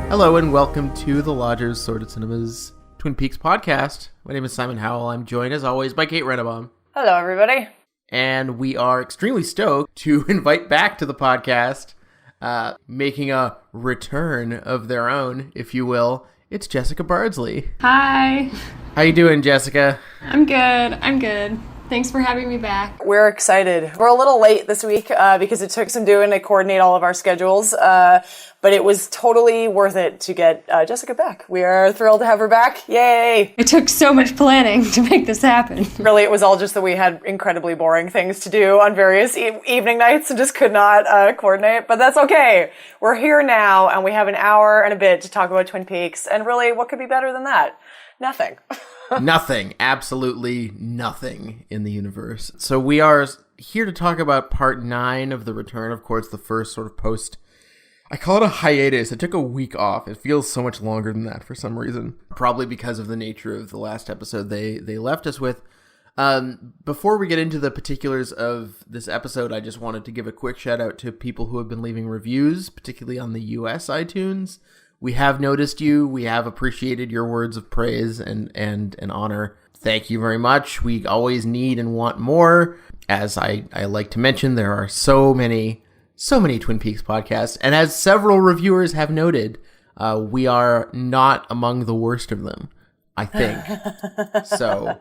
Hello and welcome to the Lodgers Sordid Cinemas Twin Peaks podcast. My name is Simon Howell. I'm joined as always by Kate Rennebaum. Hello, everybody. And we are extremely stoked to invite back to the podcast, making a return of their own, if you will. It's Jessica Bardsley. Hi. How you doing, Jessica? I'm good. Thanks for having me back. We're excited. We're a little late this week because it took some doing to coordinate all of our schedules, but it was totally worth it to get Jessica back. We are thrilled to have her back. Yay! It took so much planning to make this happen. Really, it was all just that we had incredibly boring things to do on various evening nights and just could not coordinate, but that's okay. We're here now, and we have an hour and a bit to talk about Twin Peaks, and really, what could be better than that? Nothing. Nothing. Absolutely nothing in the universe. So we are here to talk about part 9 of The Return. Of course, the first sort of post... I call it a hiatus. It took a week off. It feels so much longer than that for some reason. Probably because of the nature of the last episode they left us with. Before we get into the particulars of this episode, I just wanted to give a quick shout out to people who have been leaving reviews, particularly on the US iTunes. We have noticed you. We have appreciated your words of praise and honor. Thank you very much. We always need and want more. As I like to mention, there are so many Twin Peaks podcasts. And as several reviewers have noted, we are not among the worst of them, I think. So,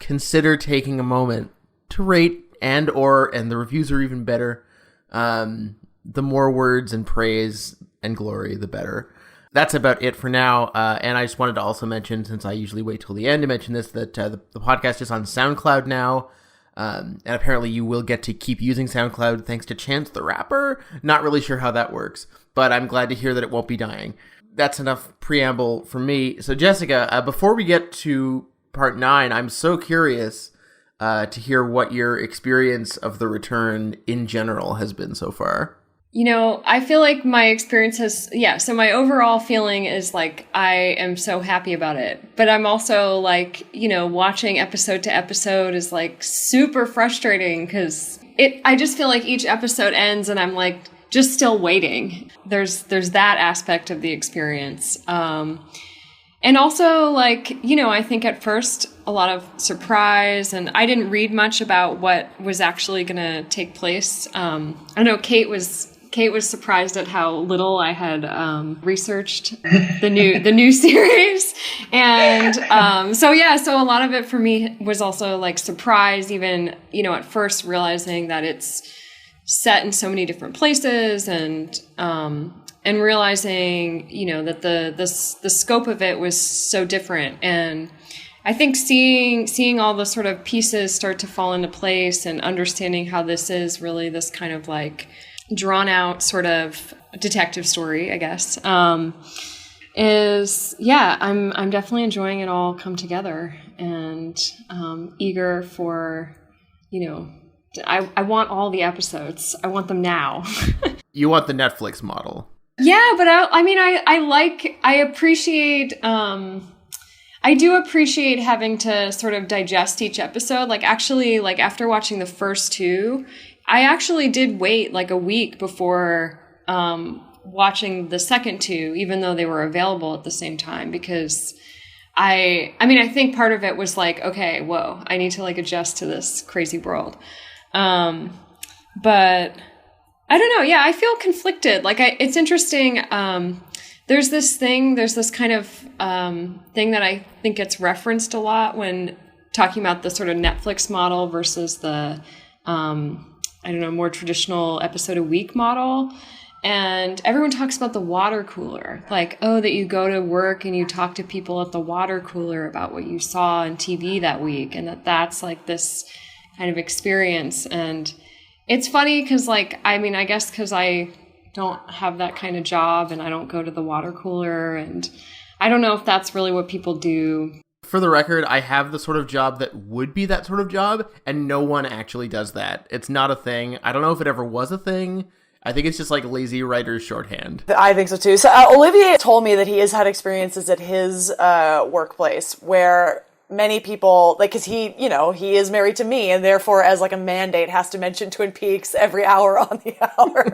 consider taking a moment to rate and the reviews are even better. The more words and praise and glory, the better. That's about it for now. And I just wanted to also mention, since I usually wait till the end to mention this, that the podcast is on SoundCloud now. And apparently you will get to keep using SoundCloud thanks to Chance the Rapper. Not really sure how that works, but I'm glad to hear that it won't be dying. That's enough preamble for me. So Jessica, before we get to part 9, I'm so curious to hear what your experience of The Return in general has been so far. I feel like my experience so my overall feeling is like I am so happy about it. But I'm also like, watching episode to episode is like super frustrating because I just feel like each episode ends and I'm like just still waiting. There's that aspect of the experience. And also, I think at first a lot of surprise, and I didn't read much about what was actually going to take place. I know Kate was surprised at how little I had researched the new series, and so a lot of it for me was also like surprise. Even at first realizing that it's set in so many different places, and realizing that the scope of it was so different. And I think seeing all the sort of pieces start to fall into place and understanding how this is really this kind of like drawn out sort of detective story, I guess, I'm definitely enjoying it all come together, and eager for, I want all the episodes. I want them now. You want the Netflix model. Yeah, but I do appreciate having to sort of digest each episode. Like, actually, like after watching the first 2, I actually did wait like a week before watching the second 2, even though they were available at the same time, because I think part of it was like, okay, whoa, I need to like adjust to this crazy world. But I don't know. Yeah, I feel conflicted. Like, it's interesting. There's this kind of thing that I think gets referenced a lot when talking about the sort of Netflix model versus the, more traditional episode a week model. And everyone talks about the water cooler, like, that you go to work and you talk to people at the water cooler about what you saw on TV that week, and that's like this kind of experience. And it's funny because, I guess because I don't have that kind of job and I don't go to the water cooler, and I don't know if that's really what people do. For the record, I have the sort of job that would be that sort of job, and no one actually does that. It's not a thing. I don't know if it ever was a thing. I think it's just like lazy writer's shorthand. I think so too. So Olivier told me that he has had experiences at his workplace where many people, like, cause he is married to me, and therefore as like a mandate has to mention Twin Peaks every hour on the hour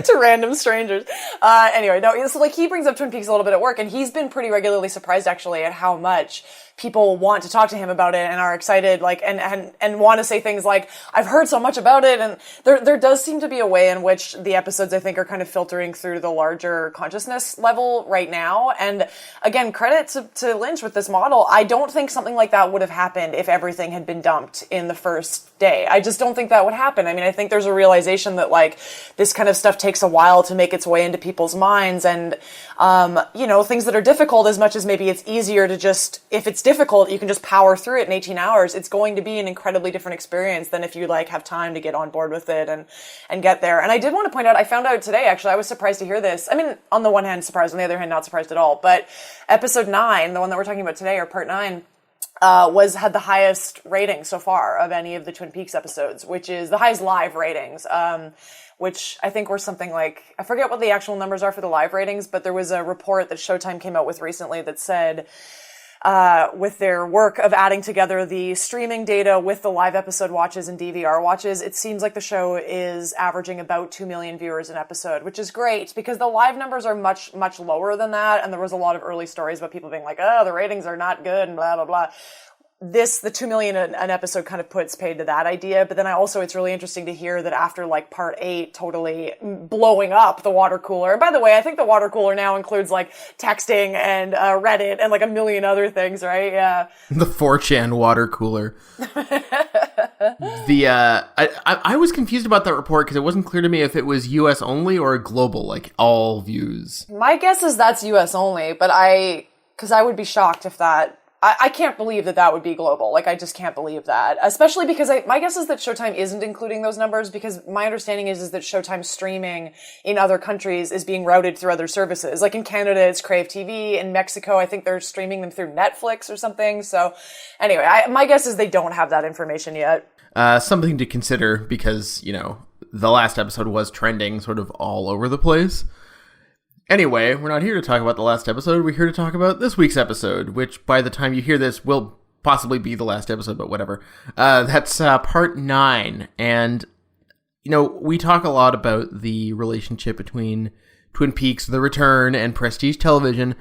to random strangers. Anyway, no, so like he brings up Twin Peaks a little bit at work, and he's been pretty regularly surprised actually at how much people want to talk to him about it and are excited, like, and want to say things like, I've heard so much about it. And there does seem to be a way in which the episodes, I think, are kind of filtering through the larger consciousness level right now. And again, credit to Lynch with this model. I don't think something like that would have happened if everything had been dumped in the first day. I just don't think that would happen. I mean, I think there's a realization that like this kind of stuff takes a while to make its way into people's minds. And, things that are difficult, as much as maybe it's easier to just, if it's difficult, you can just power through it in 18 hours. It's going to be an incredibly different experience than if you like have time to get on board with it and get there. And I did want to point out, I found out today, actually, I was surprised to hear this. I mean, on the one hand, surprised, on the other hand, not surprised at all. But episode 9, the one that we're talking about today, or part 9, had the highest rating so far of any of the Twin Peaks episodes, which is the highest live ratings, which I think were something like, I forget what the actual numbers are for the live ratings, but there was a report that Showtime came out with recently that said, with their work of adding together the streaming data with the live episode watches and DVR watches, it seems like the show is averaging about 2 million viewers an episode, which is great because the live numbers are much, much lower than that. And there was a lot of early stories about people being like, oh, the ratings are not good and blah, blah, blah. The 2 million an episode kind of puts paid to that idea. But then it's really interesting to hear that after like part 8 totally blowing up the water cooler. And by the way, I think the water cooler now includes like texting and Reddit and like a million other things, right? Yeah. The 4chan water cooler. I was confused about that report because it wasn't clear to me if it was US only or global, like all views. My guess is that's US only, but because I would be shocked if that, I can't believe that would be global. Like, I just can't believe that. Especially because my guess is that Showtime isn't including those numbers, because my understanding is that Showtime streaming in other countries is being routed through other services. Like in Canada, it's Crave TV. In Mexico, I think they're streaming them through Netflix or something. So anyway, my guess is they don't have that information yet. Something to consider because, the last episode was trending sort of all over the place. Anyway, we're not here to talk about the last episode. We're here to talk about this week's episode, which by the time you hear this will possibly be the last episode, but whatever. That's part 9. And, we talk a lot about the relationship between Twin Peaks, The Return, and Prestige Television.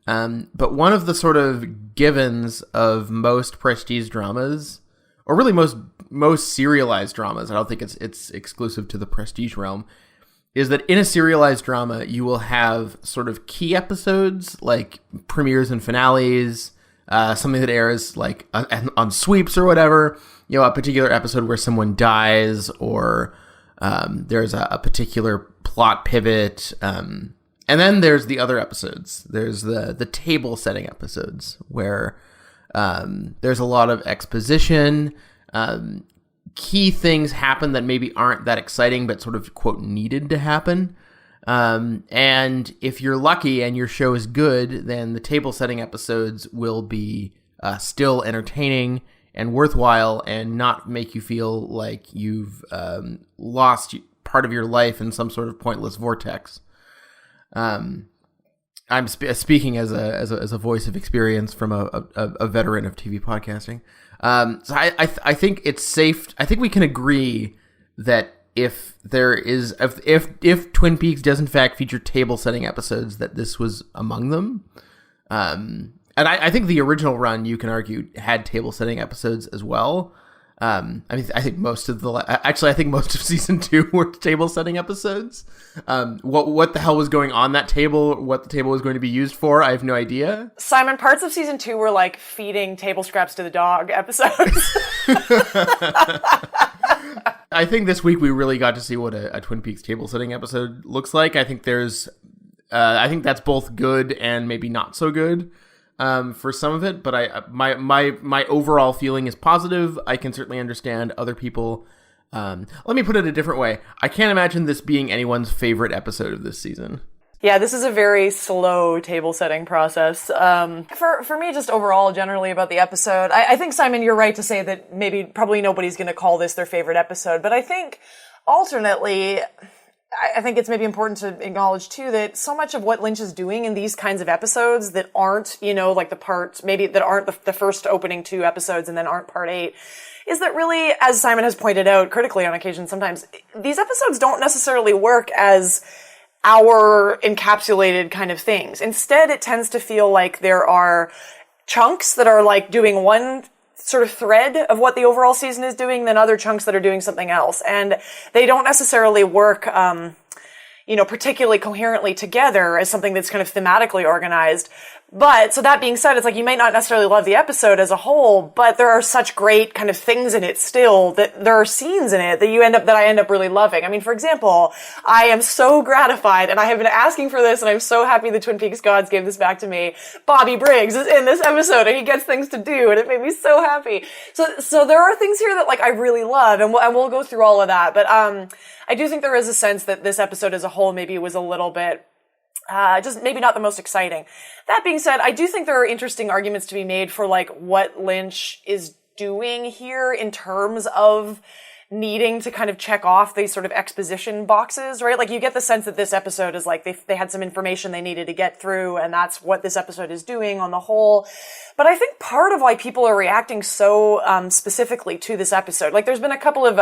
But one of the sort of givens of most Prestige dramas, or really most serialized dramas, I don't think it's exclusive to the Prestige realm, is that in a serialized drama, you will have sort of key episodes, like premieres and finales, something that airs like on sweeps or whatever, a particular episode where someone dies, or there's a particular plot pivot. And then there's the other episodes. There's the table setting episodes where there's a lot of exposition, key things happen that maybe aren't that exciting, but sort of, quote, needed to happen. And if you're lucky and your show is good, then the table setting episodes will be still entertaining and worthwhile and not make you feel like you've lost part of your life in some sort of pointless vortex. I'm speaking as a voice of experience from a veteran of TV podcasting. So I think it's safe. I think we can agree that if Twin Peaks does in fact feature table setting episodes, that this was among them. And I think the original run, you can argue, had table setting episodes as well. I think most of season 2 were table setting episodes. What the hell was going on that table? What the table was going to be used for? I have no idea. Simon, parts of season 2 were like feeding table scraps to the dog episodes. I think this week we really got to see what a Twin Peaks table setting episode looks like. I think I think that's both good and maybe not so good. For some of it, but my overall feeling is positive. I can certainly understand other people. Let me put it a different way. I can't imagine this being anyone's favorite episode of this season. Yeah, this is a very slow table setting process. For me, just overall, generally about the episode, I think, Simon, you're right to say that probably nobody's going to call this their favorite episode, but I think alternately, I think it's maybe important to acknowledge too that so much of what Lynch is doing in these kinds of episodes that aren't, like the part, maybe that aren't the first opening 2 episodes and then aren't part 8, is that really, as Simon has pointed out critically on occasion sometimes, these episodes don't necessarily work as our encapsulated kind of things. Instead, it tends to feel like there are chunks that are like doing one sort of thread of what the overall season is doing, then other chunks that are doing something else. And they don't necessarily work, particularly coherently together as something that's kind of thematically organized. But, so that being said, it's like you may not necessarily love the episode as a whole, but there are such great kind of things in it still, that there are scenes in it that I end up really loving. I mean, for example, I am so gratified, and I have been asking for this, and I'm so happy the Twin Peaks gods gave this back to me. Bobby Briggs is in this episode, and he gets things to do, and it made me so happy. So there are things here that, like, I really love, and we'll go through all of that, but, I do think there is a sense that this episode as a whole maybe was a little bit just maybe not the most exciting. That being said, I do think there are interesting arguments to be made for like what Lynch is doing here in terms of needing to kind of check off these sort of exposition boxes, right? Like you get the sense that this episode is like they had some information they needed to get through, and that's what this episode is doing on the whole. But I think part of why people are reacting so specifically to this episode, like there's been a couple of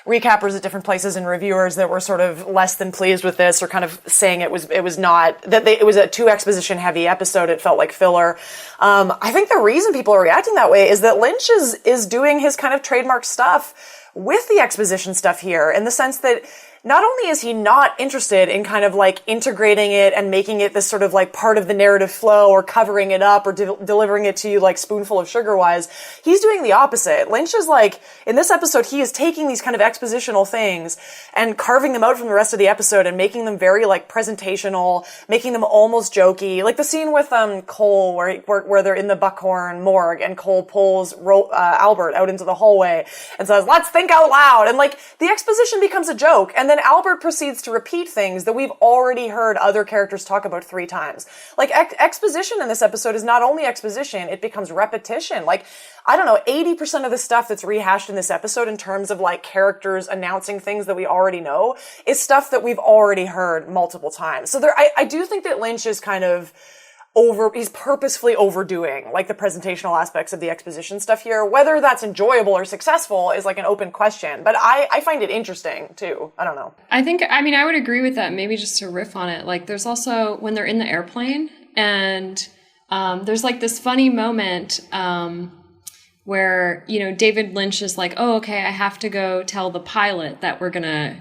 recappers at different places and reviewers that were sort of less than pleased with this, or kind of saying it was a too exposition heavy episode. It felt like filler. I think the reason people are reacting that way is that Lynch is doing his kind of trademark stuff with the exposition stuff here, in the sense that not only is he not interested in kind of like integrating it and making it this sort of like part of the narrative flow, or covering it up, or delivering it to you like spoonful of sugar wise, he's doing the opposite. Lynch is like, in this episode, he is taking these kind of expositional things and carving them out from the rest of the episode and making them very like presentational, making them almost jokey. Like the scene with Cole where they're in the Buckhorn morgue and Cole pulls Albert out into the hallway and says, "Let's think out loud." And like the exposition becomes a joke, and then Albert proceeds to repeat things that we've already heard other characters talk about 3 times. Like, exposition in this episode is not only exposition, it becomes repetition. Like, I don't know, 80% of the stuff that's rehashed in this episode in terms of, like, characters announcing things that we already know is stuff that we've already heard multiple times. So I do think that Lynch is kind of he's purposefully overdoing like the presentational aspects of the exposition stuff here. Whether that's enjoyable or successful is like an open question, but I find it interesting too. I don't know. I would agree with that. Maybe just to riff on it. Like there's also when they're in the airplane and there's like this funny moment where, David Lynch is like, "Oh, okay, I have to go tell the pilot that we're going to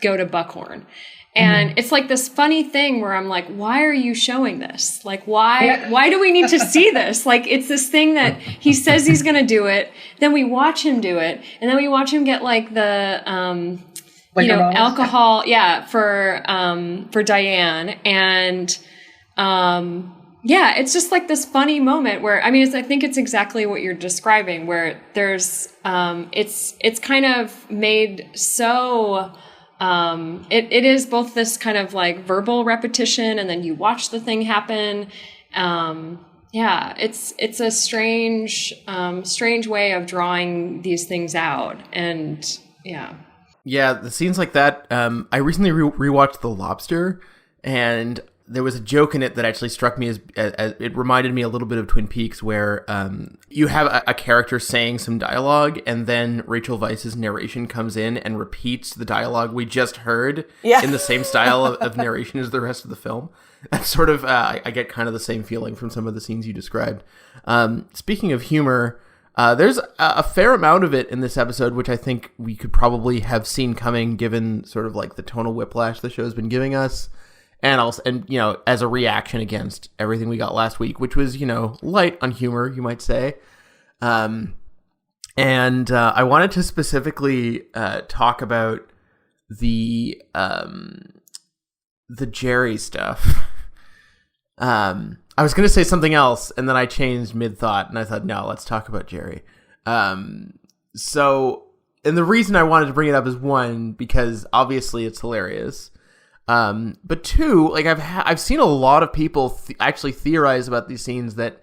go to Buckhorn." And it's like this funny thing where I'm like, why are you showing this? Like, why do we need to see this? Like, it's this thing that he says he's going to do it. Then we watch him do it. And then we watch him get like the, alcohol. Yeah. For Diane. And, it's just like this funny moment where, I think it's exactly what you're describing, where there's, it's kind of made so, it is both this kind of like verbal repetition, and then you watch the thing happen. It's a strange way of drawing these things out. And yeah, the scenes like that. I recently rewatched The Lobster, and there was a joke in it that actually struck me as it reminded me a little bit of Twin Peaks, where you have a character saying some dialogue, and then Rachel Weisz's narration comes in and repeats the dialogue we just heard in the same style of narration as the rest of the film. That's sort of, I get kind of the same feeling from some of the scenes you described. Speaking of humor, there's a fair amount of it in this episode, which I think we could probably have seen coming, given sort of like the tonal whiplash the show's been giving us. And as a reaction against everything we got last week, which was, light on humor, you might say. I wanted to specifically talk about the Jerry stuff. I was going to say something else, and then I changed mid-thought, and I thought, no, let's talk about Jerry. And the reason I wanted to bring it up is, one, because obviously it's hilarious. But 2, like I've seen a lot of people actually theorize about these scenes that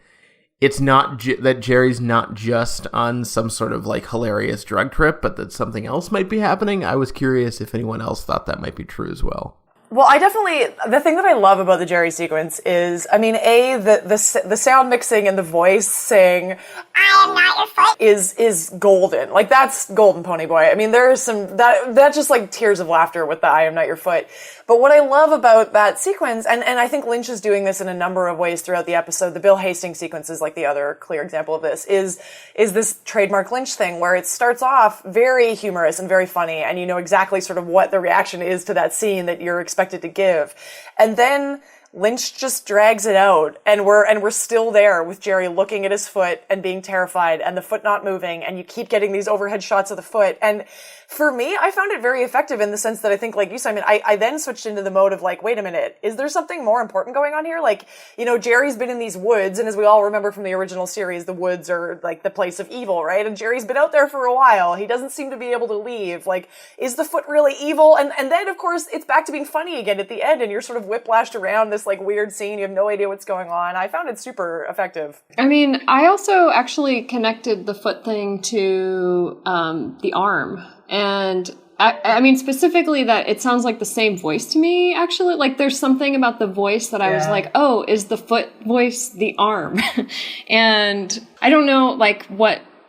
it's not that Jerry's not just on some sort of like hilarious drug trip, but that something else might be happening. I was curious if anyone else thought that might be true as well. Well, the thing that I love about the Jerry sequence is, I mean, the sound mixing and the voice saying, "I am not your foot," is golden. Like, that's golden, Pony Boy. I mean, there is that's just like tears of laughter with the "I am not your foot." But what I love about that sequence, and I think Lynch is doing this in a number of ways throughout the episode, the Bill Hastings sequence is like the other clear example of this, is this trademark Lynch thing where it starts off very humorous and very funny, and you know exactly sort of what the reaction is to that scene that you're expected to give. And then Lynch just drags it out, and we're still there with Jerry looking at his foot and being terrified, and the foot not moving, and you keep getting these overhead shots of the foot. And for me, I found it very effective in the sense that I think, like you, Simon, I then switched into the mode of like, wait a minute, is there something more important going on here? Like, you know, Jerry's been in these woods, and as we all remember from the original series, the woods are like the place of evil, right? And Jerry's been out there for a while. He doesn't seem to be able to leave. Like, is the foot really evil? And then, of course, it's back to being funny again at the end, and you're sort of whiplashed around this like weird scene. You have no idea what's going on. I found it super effective. I mean, I also actually connected the foot thing to the arm. And I mean, specifically that it sounds like the same voice to me, actually. Like, there's something about the voice that I was like, oh, is the foot voice the arm? And I don't know, like,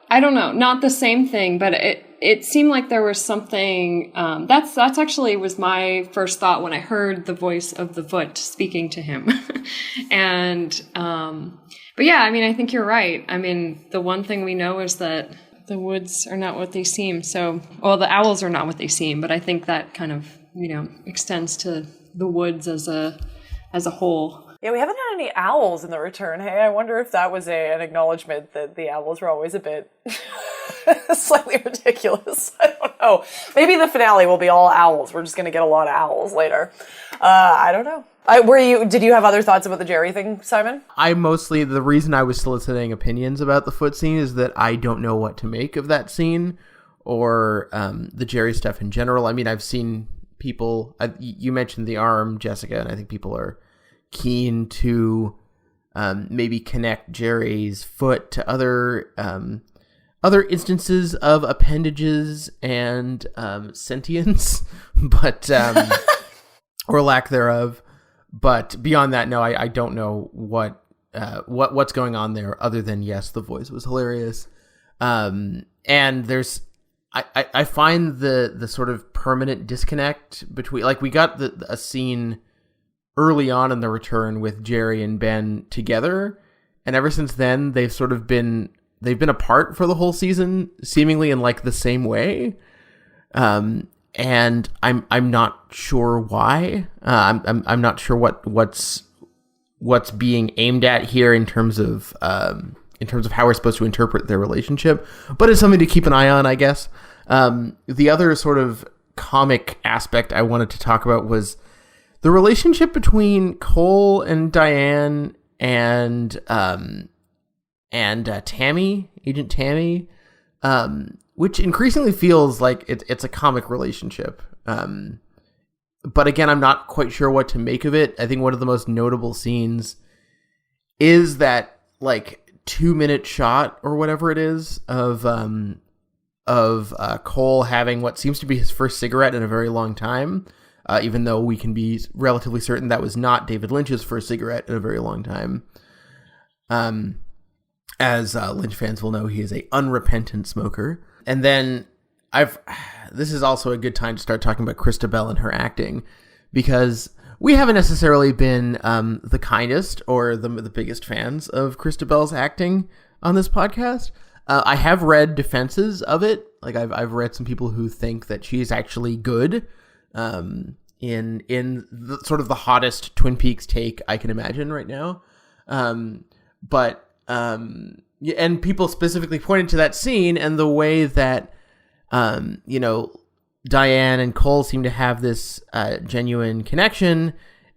I don't know, not the same thing, but it seemed like there was something, that's actually was my first thought when I heard the voice of the foot speaking to him. And, but yeah, I mean, I think you're right. I mean, the one thing we know is that the woods are not what they seem. So, well, the owls are not what they seem, but I think that kind of, you know, extends to the woods as a whole. Yeah, we haven't had any owls in the return. Hey, I wonder if that was an acknowledgement that the owls were always a bit slightly ridiculous. I don't know. Maybe the finale will be all owls. We're just going to get a lot of owls later. I don't know. Did you have other thoughts about the Jerry thing, Simon? The reason I was soliciting opinions about the foot scene is that I don't know what to make of that scene or the Jerry stuff in general. I mean, I've seen people, you mentioned the arm, Jessica, and I think people are keen to maybe connect Jerry's foot to other instances of appendages and sentience, but or lack thereof. But beyond that, no, I don't know what's going on there other than, yes, the voice was hilarious. And there's, I find the sort of permanent disconnect between, like, we got a scene early on in the return with Jerry and Ben together. And ever since then, they've been apart for the whole season, seemingly in like the same way. And I'm not sure why. I'm not sure what's being aimed at here in terms of how we're supposed to interpret their relationship. But it's something to keep an eye on, I guess. The other sort of comic aspect I wanted to talk about was the relationship between Cole and Diane and Tammy, Agent Tammy. Which increasingly feels like it's a comic relationship. But again, I'm not quite sure what to make of it. I think one of the most notable scenes is that like 2-minute shot or whatever it is of Cole having what seems to be his first cigarette in a very long time. Even though we can be relatively certain that was not David Lynch's first cigarette in a very long time. As Lynch fans will know, he is a unrepentant smoker. And then this is also a good time to start talking about Christabel and her acting, because we haven't necessarily been the kindest or the biggest fans of Christabel's acting on this podcast. I have read defenses of it. Like I've read some people who think that she's actually good in the, sort of the hottest Twin Peaks take I can imagine right now. And people specifically pointed to that scene and the way that, Diane and Cole seem to have this genuine connection,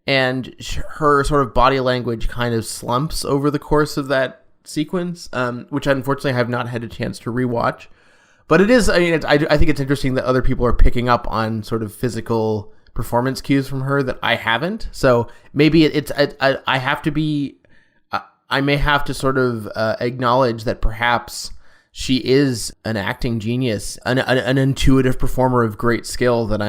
and her sort of body language kind of slumps over the course of that sequence, which unfortunately I have not had a chance to rewatch. But it is, I think it's interesting that other people are picking up on sort of physical performance cues from her that I haven't. So maybe I have to be... I may have to sort of acknowledge that perhaps she is an acting genius, an intuitive performer of great skill that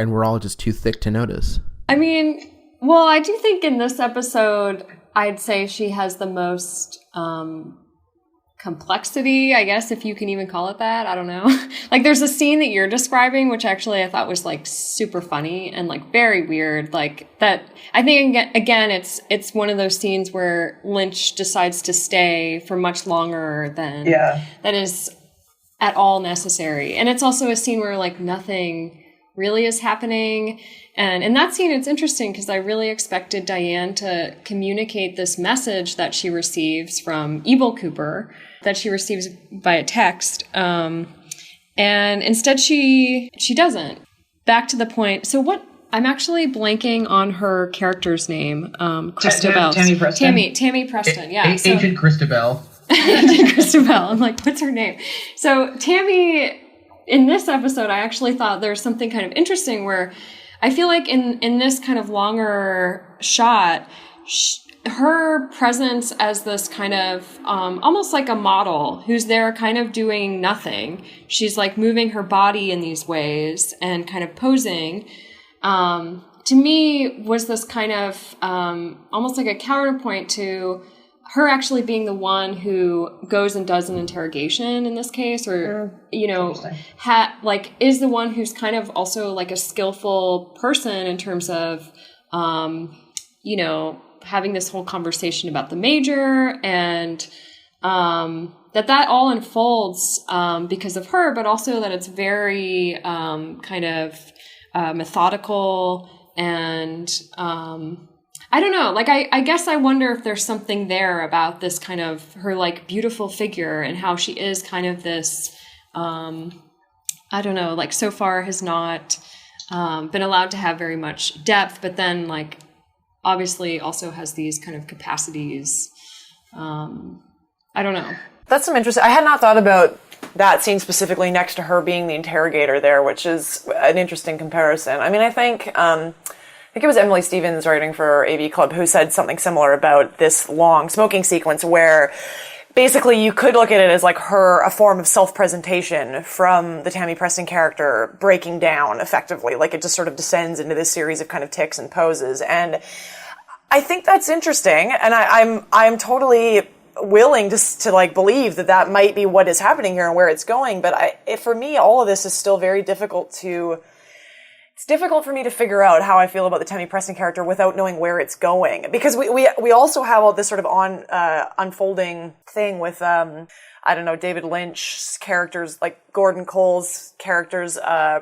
we're all just too thick to notice. I mean, well, I do think in this episode, I'd say she has the most complexity, I guess, if you can even call it that. I don't know. Like, there's a scene that you're describing, which actually I thought was like super funny and like very weird. Like that, I think again, it's one of those scenes where Lynch decides to stay for much longer than that is at all necessary. And it's also a scene where like nothing really is happening. And in that scene, it's interesting because I really expected Diane to communicate this message that she receives from Evil Cooper, that she receives via text. And instead she doesn't. Back to the point. So I'm actually blanking on her character's name. Christabel. Tammy Preston. Tammy Preston, yeah. Agent Christabel. Agent Christabel. I'm like, what's her name? So Tammy, in this episode, I actually thought there's something kind of interesting where I feel like in this kind of longer shot, her presence as this kind of almost like a model who's there kind of doing nothing. She's like moving her body in these ways and kind of posing. To me, was this kind of almost like a counterpoint to her actually being the one who goes and does an interrogation in this case, or, you know, is the one who's kind of also like a skillful person in terms of, you know, having this whole conversation about the major, and that all unfolds because of her, but also that it's very kind of methodical and I don't know. Like, I guess I wonder if there's something there about this kind of her like beautiful figure and how she is kind of this, I don't know, like so far has not been allowed to have very much depth, but then like obviously also has these kind of capacities. I don't know. That's some interesting. I had not thought about that scene specifically next to her being the interrogator there, which is an interesting comparison. I mean, I think it was Emily Stevens writing for AV Club who said something similar about this long smoking sequence where basically you could look at it as like a form of self-presentation from the Tammy Preston character breaking down effectively. Like it just sort of descends into this series of kind of tics and poses. And I think that's interesting. And I'm totally willing to like believe that might be what is happening here and where it's going. But for me, all of this is still very difficult it's difficult for me to figure out how I feel about the Tammy Preston character without knowing where it's going. Because we also have all this sort of unfolding thing with, David Lynch's characters, like Gordon Cole's character's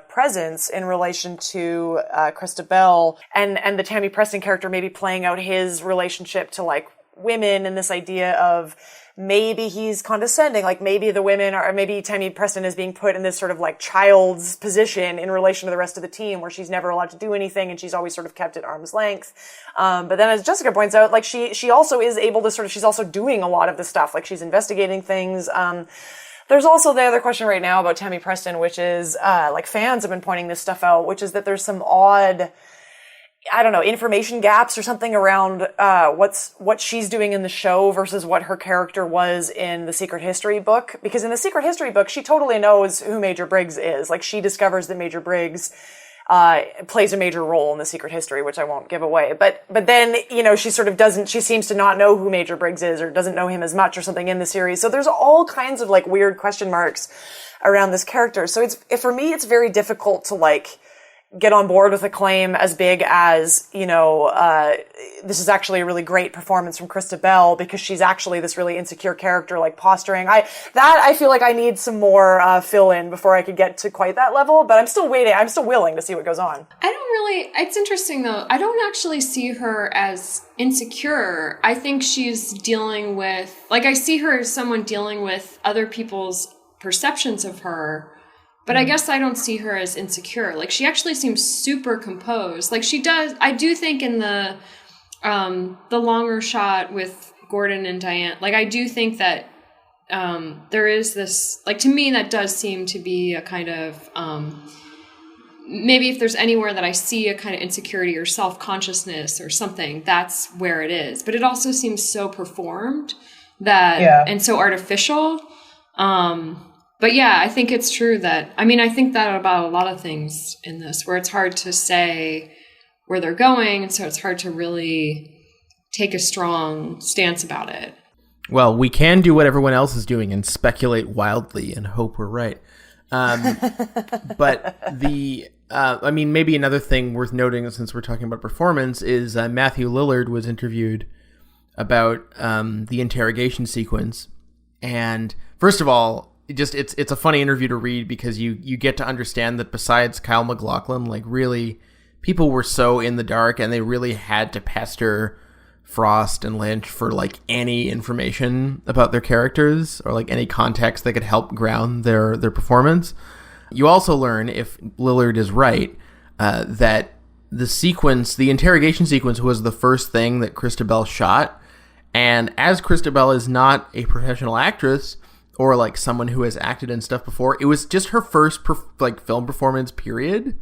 presence in relation to Christabel and the Tammy Preston character maybe playing out his relationship to like women, and this idea of maybe he's condescending, like maybe the women or maybe Tammy Preston is being put in this sort of like child's position in relation to the rest of the team where she's never allowed to do anything and she's always sort of kept at arm's length. But then as Jessica points out, like she also is able to she's also doing a lot of the stuff, like she's investigating things. There's also the other question right now about Tammy Preston, which is, like fans have been pointing this stuff out, which is that there's some odd, information gaps or something around what she's doing in the show versus what her character was in the Secret History book. Because in the Secret History book, she totally knows who Major Briggs is. Like, she discovers that Major Briggs plays a major role in the Secret History, which I won't give away. But then, she sort of she seems to not know who Major Briggs is or doesn't know him as much or something in the series. So there's all kinds of like weird question marks around this character. So for me, it's very difficult to like get on board with a claim as big as, this is actually a really great performance from Christabel because she's actually this really insecure character, like posturing. I feel like I need some more fill in before I could get to quite that level, but I'm still waiting. I'm still willing to see what goes on. It's interesting though. I don't actually see her as insecure. I think she's dealing with, like, I see her as someone dealing with other people's perceptions of her. But I guess I don't see her as insecure. Like, she actually seems super composed. Like, she does. I do think in the longer shot with Gordon and Diane, like, I do think that there is this, like, to me, that does seem to be a kind of maybe if there's anywhere that I see a kind of insecurity or self-consciousness or something, that's where it is. But it also seems so performed and so artificial. But yeah, I think it's true that, I think that about a lot of things in this, where it's hard to say where they're going. And so it's hard to really take a strong stance about it. Well, we can do what everyone else is doing and speculate wildly and hope we're right. But maybe another thing worth noting, since we're talking about performance, is Matthew Lillard was interviewed about the interrogation sequence. And first of all, it's a funny interview to read because you get to understand that besides Kyle MacLachlan, like really people were so in the dark and they really had to pester Frost and Lynch for like any information about their characters or like any context that could help ground their performance. You also learn, if Lillard is right, that the interrogation sequence was the first thing that Christabel shot. And as Christabel is not a professional actress or like someone who has acted in stuff before, it was just her first film performance, period.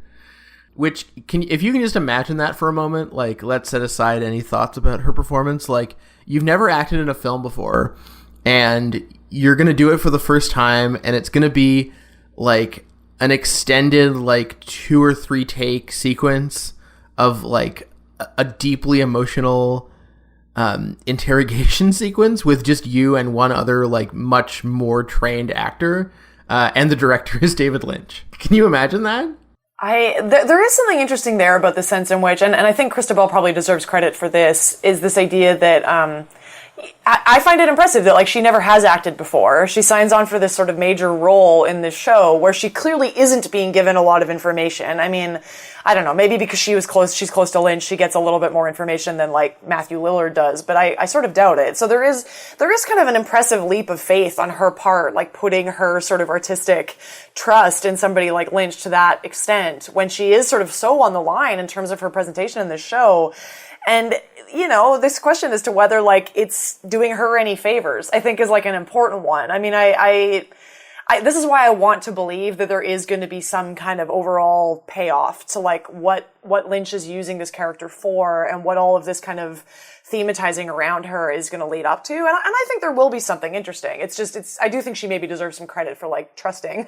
Which, if you can just imagine that for a moment, like, let's set aside any thoughts about her performance. Like, you've never acted in a film before, and you're going to do it for the first time, and it's going to be, like, an extended, like, 2 or 3 take sequence of, like, a deeply emotional interrogation sequence with just you and one other, like, much more trained actor, and the director is David Lynch. Can you imagine that? There is something interesting there about the sense in which, and I think Christabel probably deserves credit for this, is this idea that I find it impressive that like she never has acted before. She signs on for this sort of major role in this show where she clearly isn't being given a lot of information. I mean, I don't know, maybe because she's close to Lynch, she gets a little bit more information than like Matthew Lillard does, but I sort of doubt it. So there is kind of an impressive leap of faith on her part, like putting her sort of artistic trust in somebody like Lynch to that extent when she is sort of so on the line in terms of her presentation in this show. And, you know, this question as to whether, like, it's doing her any favors, I think is, like, an important one. I mean, this is why I want to believe that there is going to be some kind of overall payoff to, like, what Lynch is using this character for and what all of this kind of thematizing around her is going to lead up to. And I think there will be something interesting. I do think she maybe deserves some credit for, like, trusting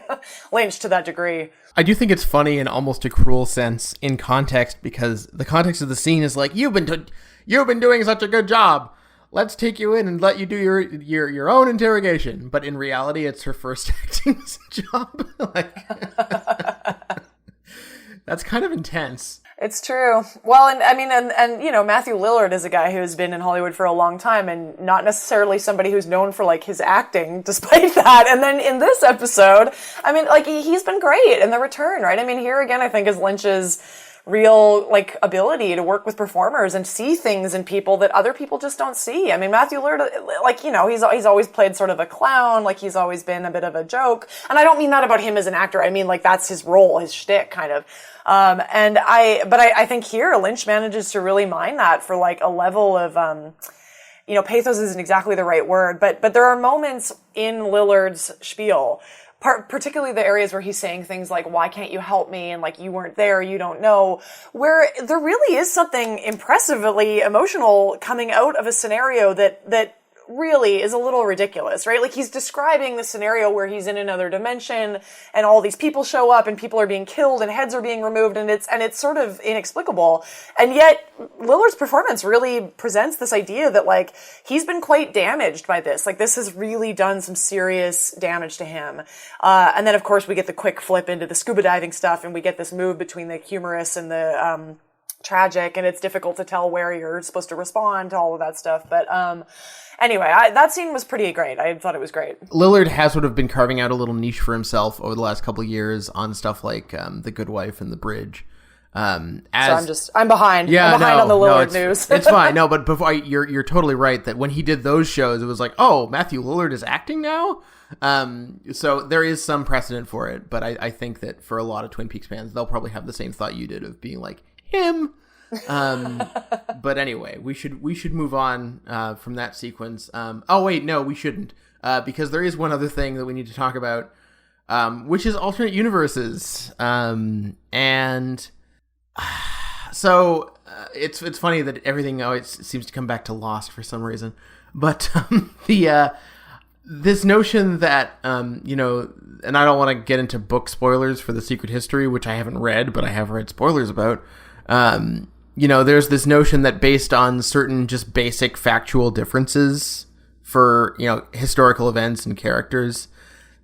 Lynch to that degree. I do think it's funny in almost a cruel sense in context, because the context of the scene is like, you've been doing such a good job. Let's take you in and let you do your own interrogation. But in reality, it's her first acting job. Like, that's kind of intense. It's true. Well, and I mean, and you know, Matthew Lillard is a guy who's been in Hollywood for a long time and not necessarily somebody who's known for like his acting despite that. And then in this episode, I mean, like he's been great in The Return, right? I mean, here again, I think is Lynch's real like ability to work with performers and see things in people that other people just don't see. I mean, Matthew Lillard, like, you know, he's always played sort of a clown, like he's always been a bit of a joke. And I don't mean that about him as an actor. I mean, like that's his role, his shtick kind of. But I think here Lynch manages to really mine that for like a level of, you know, pathos isn't exactly the right word, but there are moments in Lillard's spiel, particularly the areas where he's saying things like, why can't you help me? And like, you weren't there, you don't know, where there really is something impressively emotional coming out of a scenario that really is a little ridiculous, right? Like he's describing the scenario where he's in another dimension and all these people show up and people are being killed and heads are being removed and it's sort of inexplicable. And yet Lillard's performance really presents this idea that like he's been quite damaged by this. Like this has really done some serious damage to him. And then of course we get the quick flip into the scuba diving stuff and we get this move between the humorous and the tragic, and it's difficult to tell where you're supposed to respond to all of that stuff. But anyway, that scene was pretty great. I thought it was great. Lillard has sort of been carving out a little niche for himself over the last couple of years on stuff like The Good Wife and The Bridge. So I'm behind. Yeah, I'm behind on the Lillard news. It's fine. No, but before you're totally right that when he did those shows, it was like, oh, Matthew Lillard is acting now. So there is some precedent for it, but I think that for a lot of Twin Peaks fans, they'll probably have the same thought you did of being like him. But anyway, we should move on from that sequence. Oh wait, no, we shouldn't, because there is one other thing that we need to talk about. which is alternate universes. And so it's funny that everything always seems to come back to Lost for some reason. But this notion that, and I don't want to get into book spoilers for The Secret History, which I haven't read, but I have read spoilers about. There's this notion that based on certain just basic factual differences for, historical events and characters,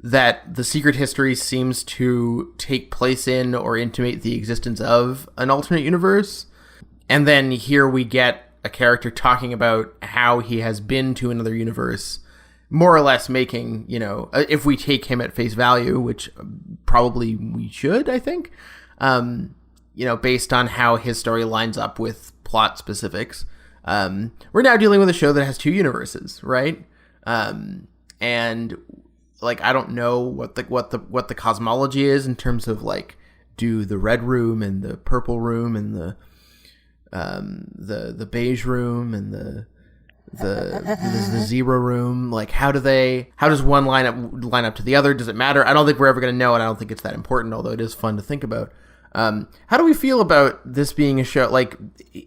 that The Secret History seems to take place in or intimate the existence of an alternate universe. And then here we get a character talking about how he has been to another universe, more or less making, if we take him at face value, which probably we should, I think, based on how his story lines up with plot specifics. We're now dealing with a show that has two universes, right? And I don't know what the cosmology is in terms of do the red room and the purple room and the beige room and the zebra room, how does one line up to the other? Does it matter? I don't think we're ever going to know, and I don't think it's that important, although it is fun to think about. How do we feel about this being a show,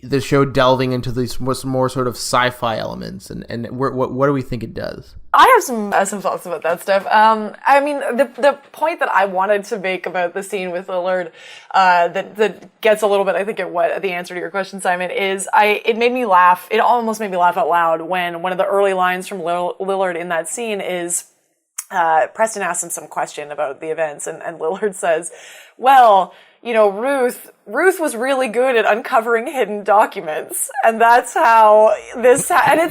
the show delving into these more sort of sci-fi elements, and what do we think it does? I have some thoughts about that stuff. The point that I wanted to make about the scene with Lillard, that gets a little bit, I think, at what the answer to your question, Simon, is it made me laugh. It almost made me laugh out loud when one of the early lines from Lillard in that scene is, Preston asks him some question about the events, and Lillard says, well, Ruth was really good at uncovering hidden documents, and that's how this. And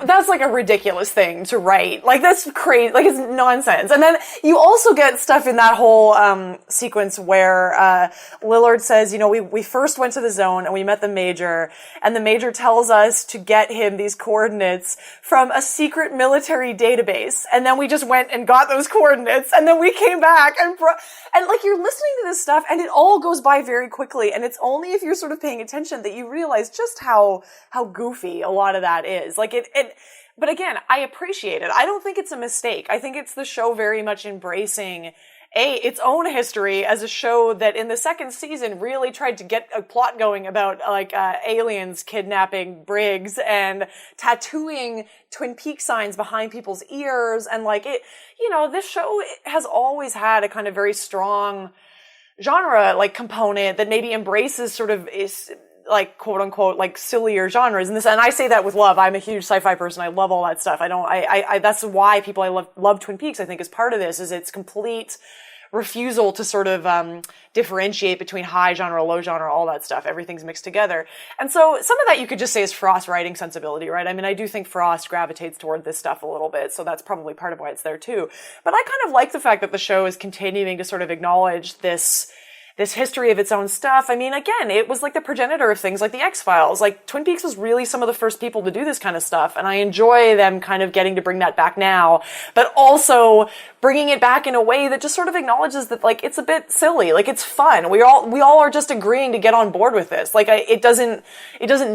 that's a ridiculous thing to write. That's crazy. It's nonsense. And then you also get stuff in that whole sequence where Lillard says, we first went to the zone and we met the Major, and the Major tells us to get him these coordinates from a secret military database, and then we just went and got those coordinates, and then we came back and you're listening to this stuff, and it all goes by very quickly, and it's only if you're sort of paying attention that you realize just how goofy a lot of that is. But again, I appreciate it. I don't think it's a mistake. I think it's the show very much embracing its own history as a show that in the second season really tried to get a plot going about aliens kidnapping Briggs and tattooing Twin Peaks signs behind people's ears, and this show has always had a kind of very strong genre component that maybe embraces sort of is quote unquote sillier genres, and I say that with love. I'm a huge sci-fi person. I love all that stuff. That's why I love Twin Peaks. I think is part of this is its complete refusal to sort of differentiate between high genre, low genre, all that stuff. Everything's mixed together. And so some of that you could just say is Frost's writing sensibility, right? I do think Frost gravitates toward this stuff a little bit, so that's probably part of why it's there too. But I kind of like the fact that the show is continuing to sort of acknowledge this history of its own stuff. Again, it was the progenitor of things like the X-Files. Twin Peaks was really some of the first people to do this kind of stuff, and I enjoy them kind of getting to bring that back now, but also bringing it back in a way that just sort of acknowledges that it's a bit silly, it's fun. We all are just agreeing to get on board with this. It doesn't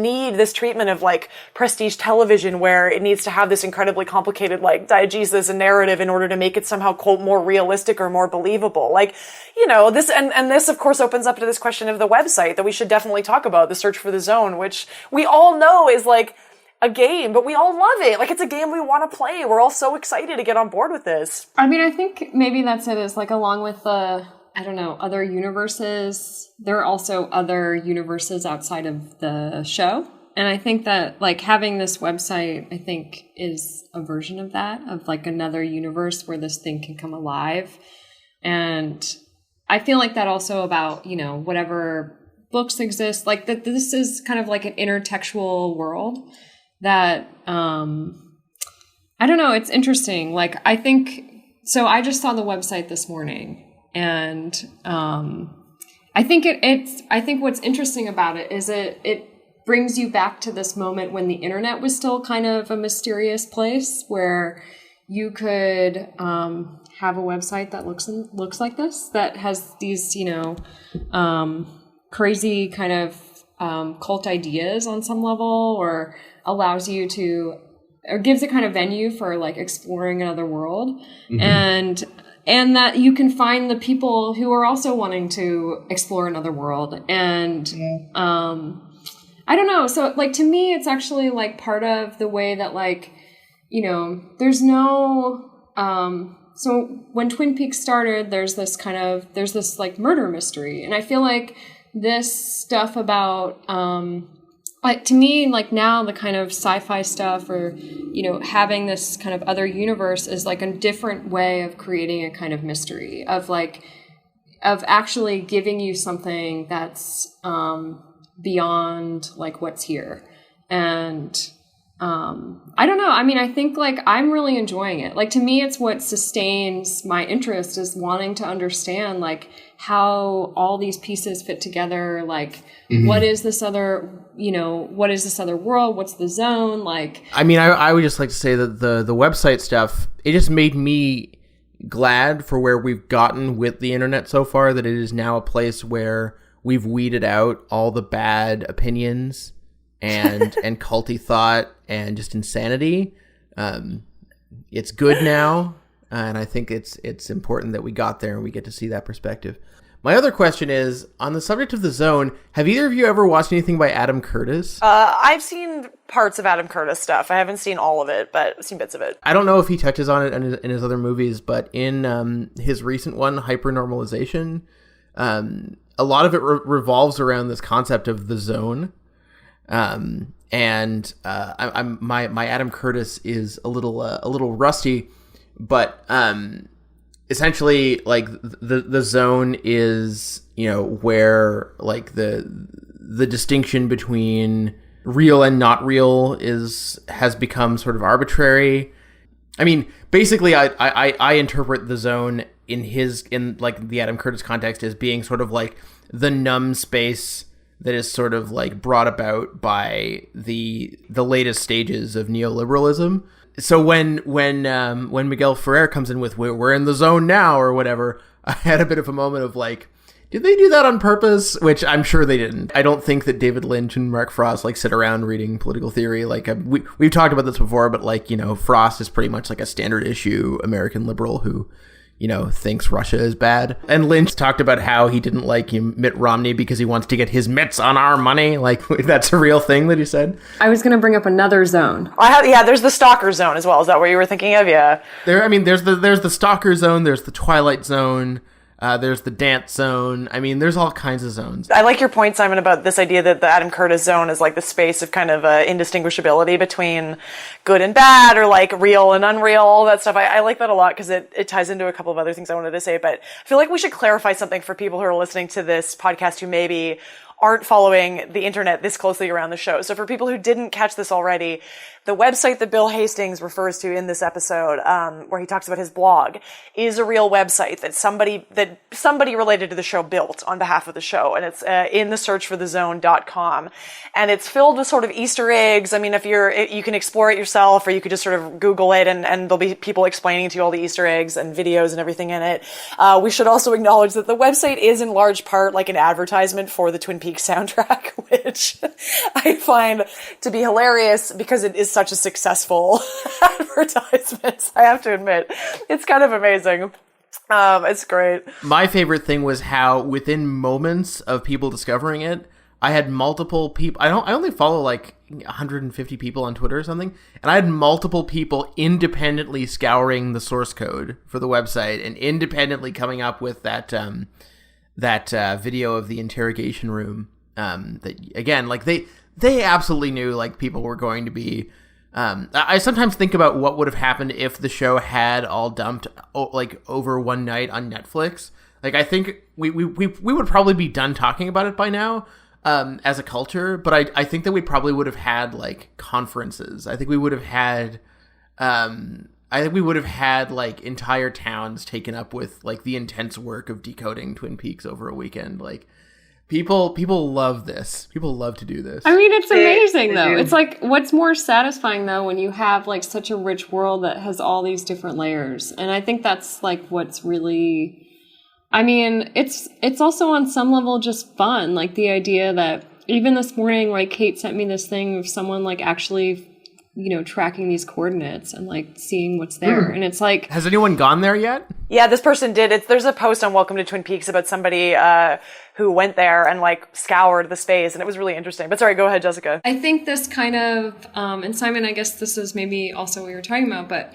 need this treatment of prestige television where it needs to have this incredibly complicated diegesis and narrative in order to make it somehow quote more realistic or more believable. This and this of course opens up to this question of the website that we should definitely talk about, the Search for the Zone, which we all know is a game, but we all love it. It's a game we want to play. We're all so excited to get on board with this. I think maybe that's it, is along with the, other universes, there are also other universes outside of the show. And I think that having this website, I think, is a version of that, of another universe where this thing can come alive. And I feel that also about, whatever books exist, that this is kind of an intertextual world that, I don't know, it's interesting. I think, so I just saw the website this morning, and I think I think what's interesting about it is it brings you back to this moment when the internet was still kind of a mysterious place where you could have a website that looks like this, that has these, crazy kind of cult ideas on some level, or allows you to, or gives a kind of venue for exploring another world. Mm-hmm. and that you can find the people who are also wanting to explore another world. And I don't know. So like to me, it's actually like part of the way that like, you know, there's no so when Twin Peaks started, there's this like murder mystery, and I feel like this stuff about like to me, like now the kind of sci-fi stuff or, you know, having this kind of other universe is like a different way of creating a kind of mystery of actually giving you something that's beyond like what's here. And I don't know. I mean, I think like I'm really enjoying it. Like to me, it's what sustains my interest is wanting to understand like how all these pieces fit together. Like what is this other, you know, what is this other world? What's the zone? Like, I mean, I would just like to say that the website stuff, it just made me glad for where we've gotten with the internet so far, that it is now a place where we've weeded out all the bad opinions and culty thought and just insanity. It's good now, and I think it's important that we got there and we get to see that perspective. My other question is, on the subject of the zone, have either of you ever watched anything by Adam Curtis? I've seen parts of Adam Curtis stuff. I haven't seen all of it, but I've seen bits of it. I don't know if he touches on it in his other movies, but in his recent one, Hypernormalization, a lot of it revolves around this concept of the zone. My Adam Curtis is a little rusty, but essentially like the zone is, you know, where like the distinction between real and not real has become sort of arbitrary. I mean, basically I interpret the zone in like the Adam Curtis context as being sort of like the numb space that is sort of like brought about by the latest stages of neoliberalism. So when Miguel Ferrer comes in with "we're in the zone now" or whatever, I had a bit of a moment of like, did they do that on purpose? Which I'm sure they didn't. I don't think that David Lynch and Mark Frost like sit around reading political theory. Like we've talked about this before, but like, you know, Frost is pretty much like a standard issue American liberal who, you know, thinks Russia is bad. And Lynch talked about how he didn't like Mitt Romney because he wants to get his mitts on our money. Like, that's a real thing that he said. I was going to bring up another zone. There's the stalker zone as well. Is that what you were thinking of? Yeah. There's the stalker zone. There's the Twilight zone. There's the dance zone. I mean, there's all kinds of zones. I like your point, Simon, about this idea that the Adam Curtis zone is like the space of kind of indistinguishability between good and bad, or like real and unreal, all that stuff. I like that a lot because it ties into a couple of other things I wanted to say. But I feel like we should clarify something for people who are listening to this podcast who maybe aren't following the internet this closely around the show. So for people who didn't catch this already, the website that Bill Hastings refers to in this episode, where he talks about his blog, is a real website that somebody related to the show built on behalf of the show. And it's in the searchforthezone.com. And it's filled with sort of Easter eggs. I mean, you can explore it yourself, or you could just sort of Google it, and there'll be people explaining to you all the Easter eggs and videos and everything in it. We should also acknowledge that the website is in large part like an advertisement for the Twin Peaks soundtrack, which I find to be hilarious because it is such a successful advertisement. I have to admit, it's kind of amazing. It's great. My favorite thing was how within moments of people discovering it, I had multiple people. I only follow like 150 people on Twitter or something, and I had multiple people independently scouring the source code for the website and independently coming up with that video of the interrogation room. That again, like they absolutely knew like people were going to be. I sometimes think about what would have happened if the show had all dumped like over one night on Netflix. Like I think we would probably be done talking about it by now. As a culture, but I think that we probably would have had like conferences. I think we would have had like entire towns taken up with like the intense work of decoding Twin Peaks over a weekend. Like people love this. People love to do this. I mean, it's amazing though. It's like, what's more satisfying though when you have like such a rich world that has all these different layers. And I think that's like what's really, I mean, it's also on some level just fun. Like the idea that even this morning, like Kate sent me this thing of someone like actually tracking these coordinates and like seeing what's there. And it's like, has anyone gone there yet? Yeah, this person did. There's a post on Welcome to Twin Peaks about somebody who went there and like scoured the space, and it was really interesting. But sorry, go ahead, Jessica. I think this kind of, and Simon, I guess this is maybe also what you were talking about, but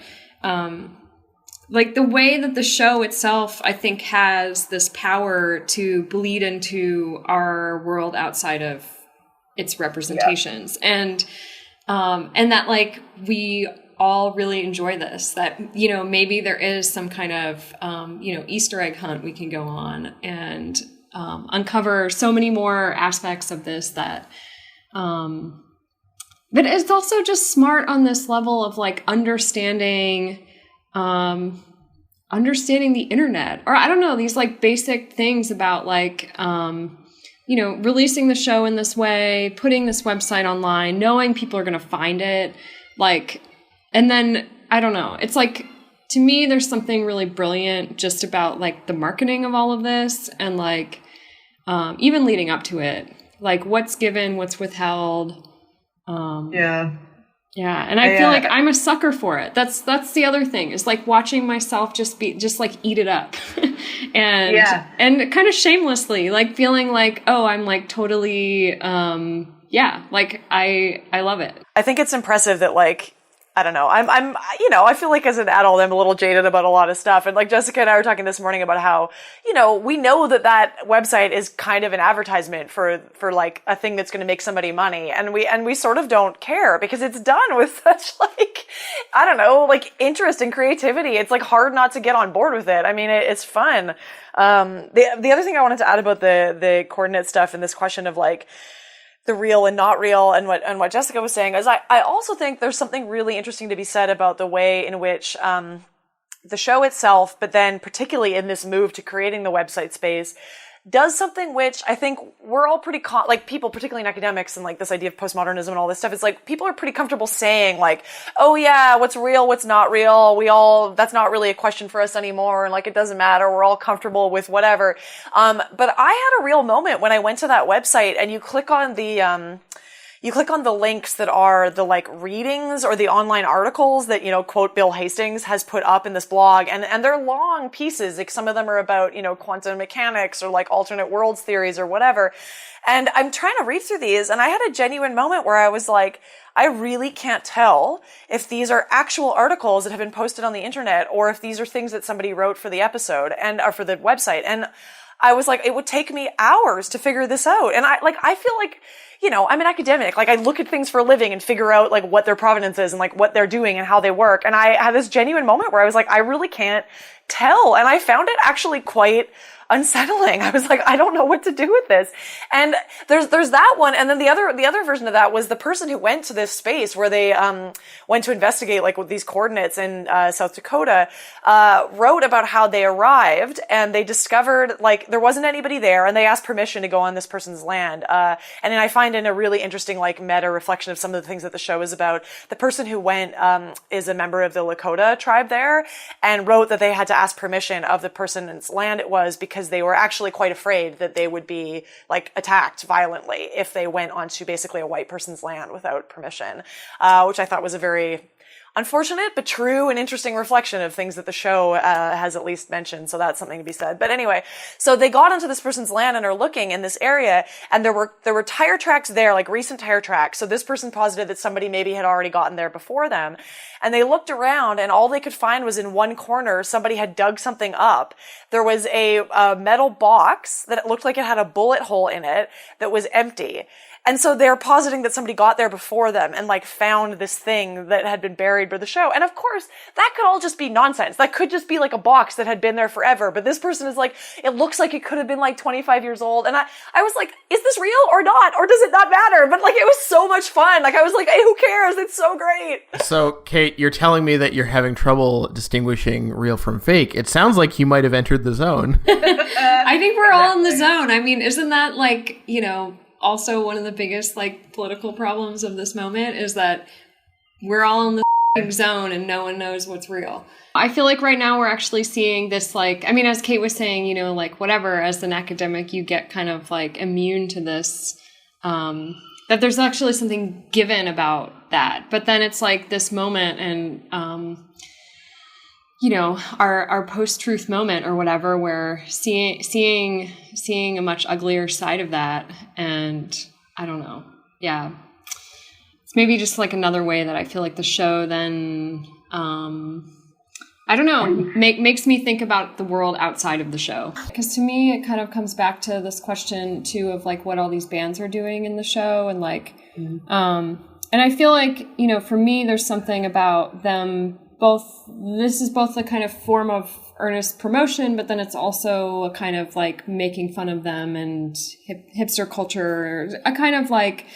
like the way that the show itself, I think, has this power to bleed into our world outside of its representations. Yeah. And that like we all really enjoy this, that, maybe there is some kind of, Easter egg hunt we can go on and uncover so many more aspects of this that, but it's also just smart on this level of like understanding the internet, or I don't know, these like basic things about like, releasing the show in this way, putting this website online, knowing people are going to find it, like, and then, I don't know, it's like, to me, there's something really brilliant just about like the marketing of all of this, and like, even leading up to it, like what's given, what's withheld. Yeah, and I feel like I'm a sucker for it. That's the other thing, is like watching myself just like eat it up. and kind of shamelessly, like feeling like, oh, I'm like totally like I love it. I think it's impressive that like, I don't know, I feel like as an adult, I'm a little jaded about a lot of stuff. And like Jessica and I were talking this morning about how, we know that website is kind of an advertisement for like a thing that's going to make somebody money. And we sort of don't care because it's done with such like, I don't know, like interest and creativity. It's like hard not to get on board with it. I mean, it's fun. The other thing I wanted to add about the coordinate stuff and this question of like, the real and not real, and what Jessica was saying is I also think there's something really interesting to be said about the way in which the show itself, but then particularly in this move to creating the website space, does something which I think we're all pretty like people, particularly in academics and like this idea of postmodernism and all this stuff. It's like people are pretty comfortable saying like, oh yeah, what's real, what's not real. That's not really a question for us anymore. And like, it doesn't matter. We're all comfortable with whatever. But I had a real moment when I went to that website and you click on the links that are the like readings or the online articles that, quote Bill Hastings has put up in this blog. And they're long pieces. Like some of them are about, quantum mechanics or like alternate worlds theories or whatever. And I'm trying to read through these and I had a genuine moment where I was like, I really can't tell if these are actual articles that have been posted on the internet or if these are things that somebody wrote for the episode or for the website. And I was like, it would take me hours to figure this out. And I feel like, I'm an academic. Like I look at things for a living and figure out like what their provenance is and like what they're doing and how they work. And I had this genuine moment where I was like, I really can't tell. And I found it actually quite unsettling. I was like, I don't know what to do with this. And there's that one. And then the other version of that was the person who went to this space where they, went to investigate like with these coordinates in, South Dakota, wrote about how they arrived and they discovered like there wasn't anybody there and they asked permission to go on this person's land. And then I find in a really interesting like meta reflection of some of the things that the show is about, the person who went, is a member of the Lakota tribe there and wrote that they had to ask permission of the person's land it was because they were actually quite afraid that they would be like attacked violently if they went onto basically a white person's land without permission, which I thought was a very unfortunate but true and interesting reflection of things that the show has at least mentioned. So that's something to be said. But anyway, so they got onto this person's land and are looking in this area, and there were tire tracks there, like recent tire tracks. So this person posited that somebody maybe had already gotten there before them. And they looked around, and all they could find was in one corner, somebody had dug something up. There was a metal box that it looked like it had a bullet hole in it that was empty. And so they're positing that somebody got there before them and like found this thing that had been buried by the show. And of course, that could all just be nonsense. That could just be like a box that had been there forever. But this person is like, it looks like it could have been like 25 years old. And I was like, is this real or not? Or does it not matter? But like, it was so much fun. Like I was like, hey, who cares? It's so great. So Kate, you're telling me that you're having trouble distinguishing real from fake. It sounds like you might have entered the zone. I think we're all in the zone. I mean, isn't that like, also one of the biggest like political problems of this moment is that we're all in the zone and no one knows what's real. I feel like right now we're actually seeing this like, I mean, as Kate was saying, like whatever, as an academic, you get kind of like immune to this, that there's actually something given about that. But then it's like this moment and, you know, our post-truth moment or whatever, where seeing a much uglier side of that. And I don't know. Yeah. It's maybe just like another way that I feel like the show then, I don't know, makes me think about the world outside of the show. Because to me, it kind of comes back to this question too of like what all these bands are doing in the show. And like, and I feel like, you know, for me, there's something about them both. This is both a kind of form of earnest promotion, but then it's also a kind of like making fun of them and hipster culture, a kind of like,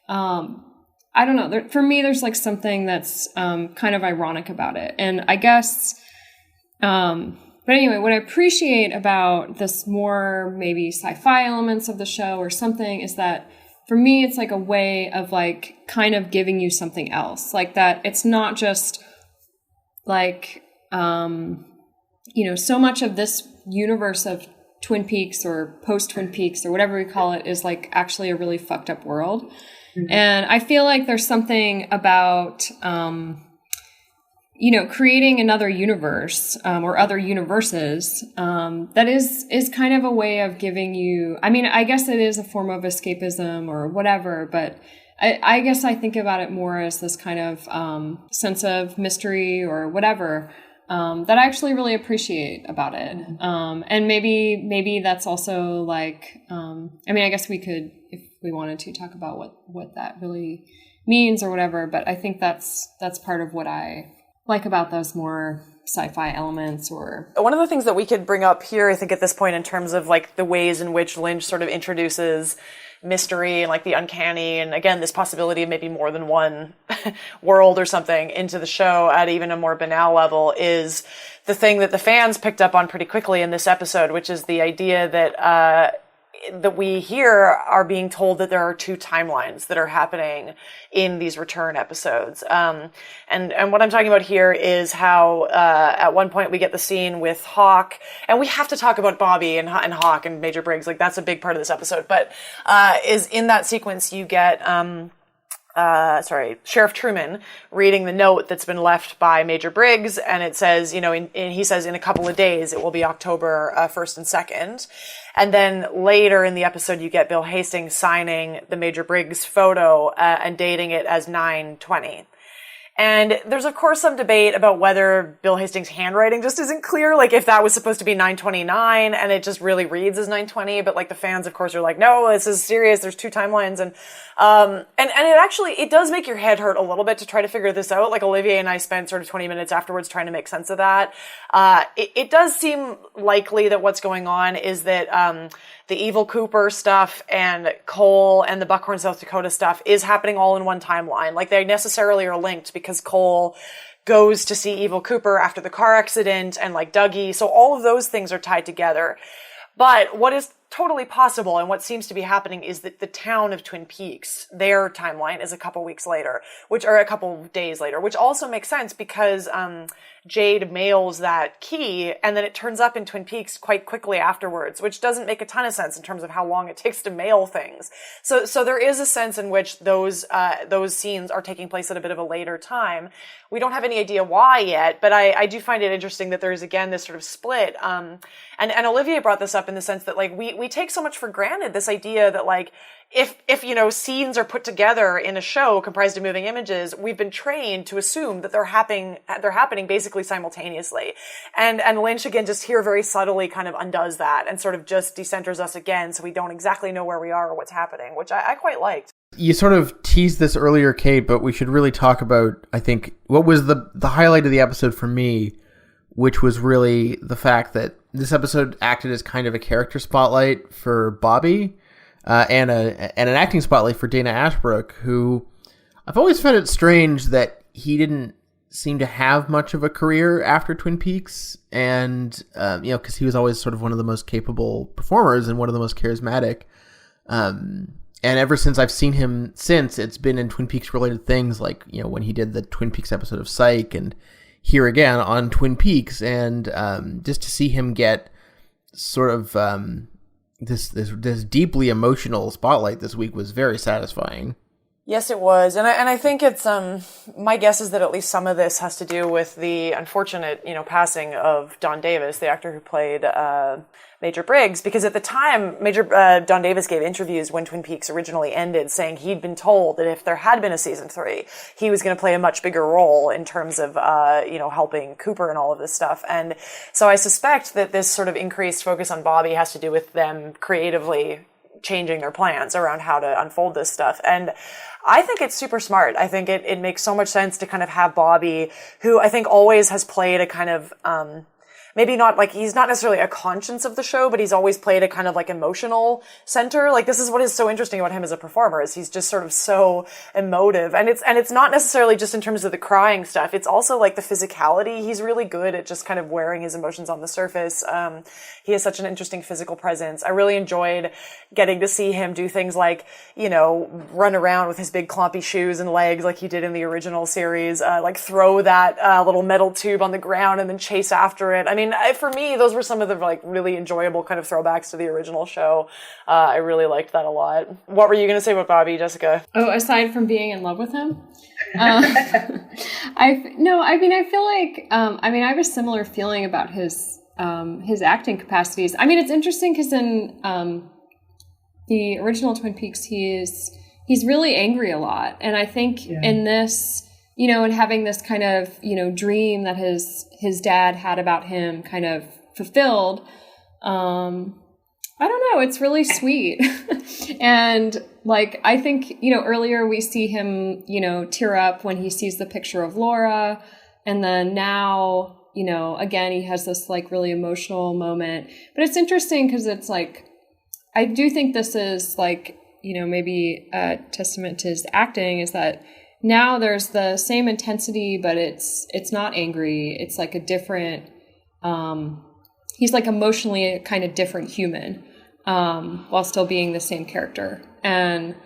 I don't know. For me, there's like something that's kind of ironic about it. And I guess, but anyway, what I appreciate about this more maybe sci-fi elements of the show or something is that for me, it's like a way of like kind of giving you something else. Like that it's not just like, you know, so much of this universe of Twin Peaks or post-Twin Peaks or whatever we call it is like actually a really fucked up world. Mm-hmm. And I feel like there's something about, you know, creating another universe or other universes that is kind of a way of giving you, I mean, I guess it is a form of escapism or whatever, but I guess I think about it more as this kind of sense of mystery or whatever that I actually really appreciate about it. And maybe that's also like, I mean, I guess we could, if we wanted to, talk about what that really means or whatever, but I think that's part of what I like about those more sci-fi elements. Or one of the things that we could bring up here, I think at this point, in terms of like the ways in which Lynch sort of introduces mystery and like the uncanny, and again, this possibility of maybe more than one world or something into the show at even a more banal level, is the thing that the fans picked up on pretty quickly in this episode, which is the idea that that we here are being told that there are two timelines that are happening in these return episodes. And what I'm talking about here is how, at one point we get the scene with Hawk, and we have to talk about Bobby and Hawk and Major Briggs. Like, that's a big part of this episode, but, is in that sequence you get, Sheriff Truman reading the note that's been left by Major Briggs, and it says, you know, he says in a couple of days it will be October 1st and 2nd. And then later in the episode, you get Bill Hastings signing the Major Briggs photo and dating it as 9/20. And there's, of course, some debate about whether Bill Hastings' handwriting just isn't clear, like if that was supposed to be 9/29 and it just really reads as 9/20. But like the fans, of course, are like, no, this is serious. There's two timelines. And it does make your head hurt a little bit to try to figure this out. Like Olivier and I spent sort of 20 minutes afterwards trying to make sense of that. It does seem likely that what's going on is that, the Evil Cooper stuff and Cole and the Buckhorn, South Dakota stuff is happening all in one timeline. Like they necessarily are linked because Cole goes to see Evil Cooper after the car accident and like Dougie. So all of those things are tied together. But what is totally possible and what seems to be happening is that the town of Twin Peaks, their timeline is a couple weeks later, a couple days later, which also makes sense because, Jade mails that key and then it turns up in Twin Peaks quite quickly afterwards, which doesn't make a ton of sense in terms of how long it takes to mail things. So there is a sense in which those scenes are taking place at a bit of a later time. We don't have any idea why yet, but I do find it interesting that there's again this sort of split. And Olivier brought this up in the sense that like we take so much for granted, this idea that like if you know scenes are put together in a show comprised of moving images, we've been trained to assume that they're happening basically simultaneously. And Lynch again just here very subtly kind of undoes that and sort of just decenters us again, so we don't exactly know where we are or what's happening, which I quite liked. You sort of teased this earlier, Kate, but we should really talk about, I think, what was the highlight of the episode for me, which was really the fact that this episode acted as kind of a character spotlight for Bobby, and an acting spotlight for Dana Ashbrook, who I've always found it strange that he didn't seem to have much of a career after Twin Peaks, and because he was always sort of one of the most capable performers and one of the most charismatic. And ever since I've seen him since, it's been in Twin Peaks related things, like when he did the Twin Peaks episode of Psych, and here again on Twin Peaks, and just to see him get sort of this deeply emotional spotlight this week was very satisfying. Yes, it was. And I think it's, my guess is that at least some of this has to do with the unfortunate, passing of Don Davis, the actor who played, Major Briggs, because at the time, Don Davis gave interviews when Twin Peaks originally ended, saying he'd been told that if there had been a season 3, he was going to play a much bigger role in terms of, helping Cooper and all of this stuff. And so I suspect that this sort of increased focus on Bobby has to do with them creatively changing their plans around how to unfold this stuff. And I think it's super smart. I think it makes so much sense to kind of have Bobby, who I think always has played a kind of, maybe not like, he's not necessarily a conscience of the show, but he's always played a kind of like emotional center. Like, this is what is so interesting about him as a performer, is he's just sort of so emotive. And it's not necessarily just in terms of the crying stuff. It's also like the physicality. He's really good at just kind of wearing his emotions on the surface. He has such an interesting physical presence. I really enjoyed getting to see him do things like, run around with his big clumpy shoes and legs like he did in the original series, like throw that little metal tube on the ground and then chase after it. I mean, for me, those were some of the like really enjoyable kind of throwbacks to the original show. I really liked that a lot. What were you going to say about Bobby, Jessica? Oh, aside from being in love with him? I feel like, I have a similar feeling about his acting capacities. I mean, it's interesting because in the original Twin Peaks, he's really angry a lot. And I think in this, and having this kind of, dream that his dad had about him kind of fulfilled, I don't know, it's really sweet. And like, I think, earlier we see him, tear up when he sees the picture of Laura. And then now, again, he has this like really emotional moment. But it's interesting because it's like, I do think this is like, maybe a testament to his acting, is that now there's the same intensity, but it's not angry. It's like a different, he's like emotionally a kind of different human, while still being the same character. And,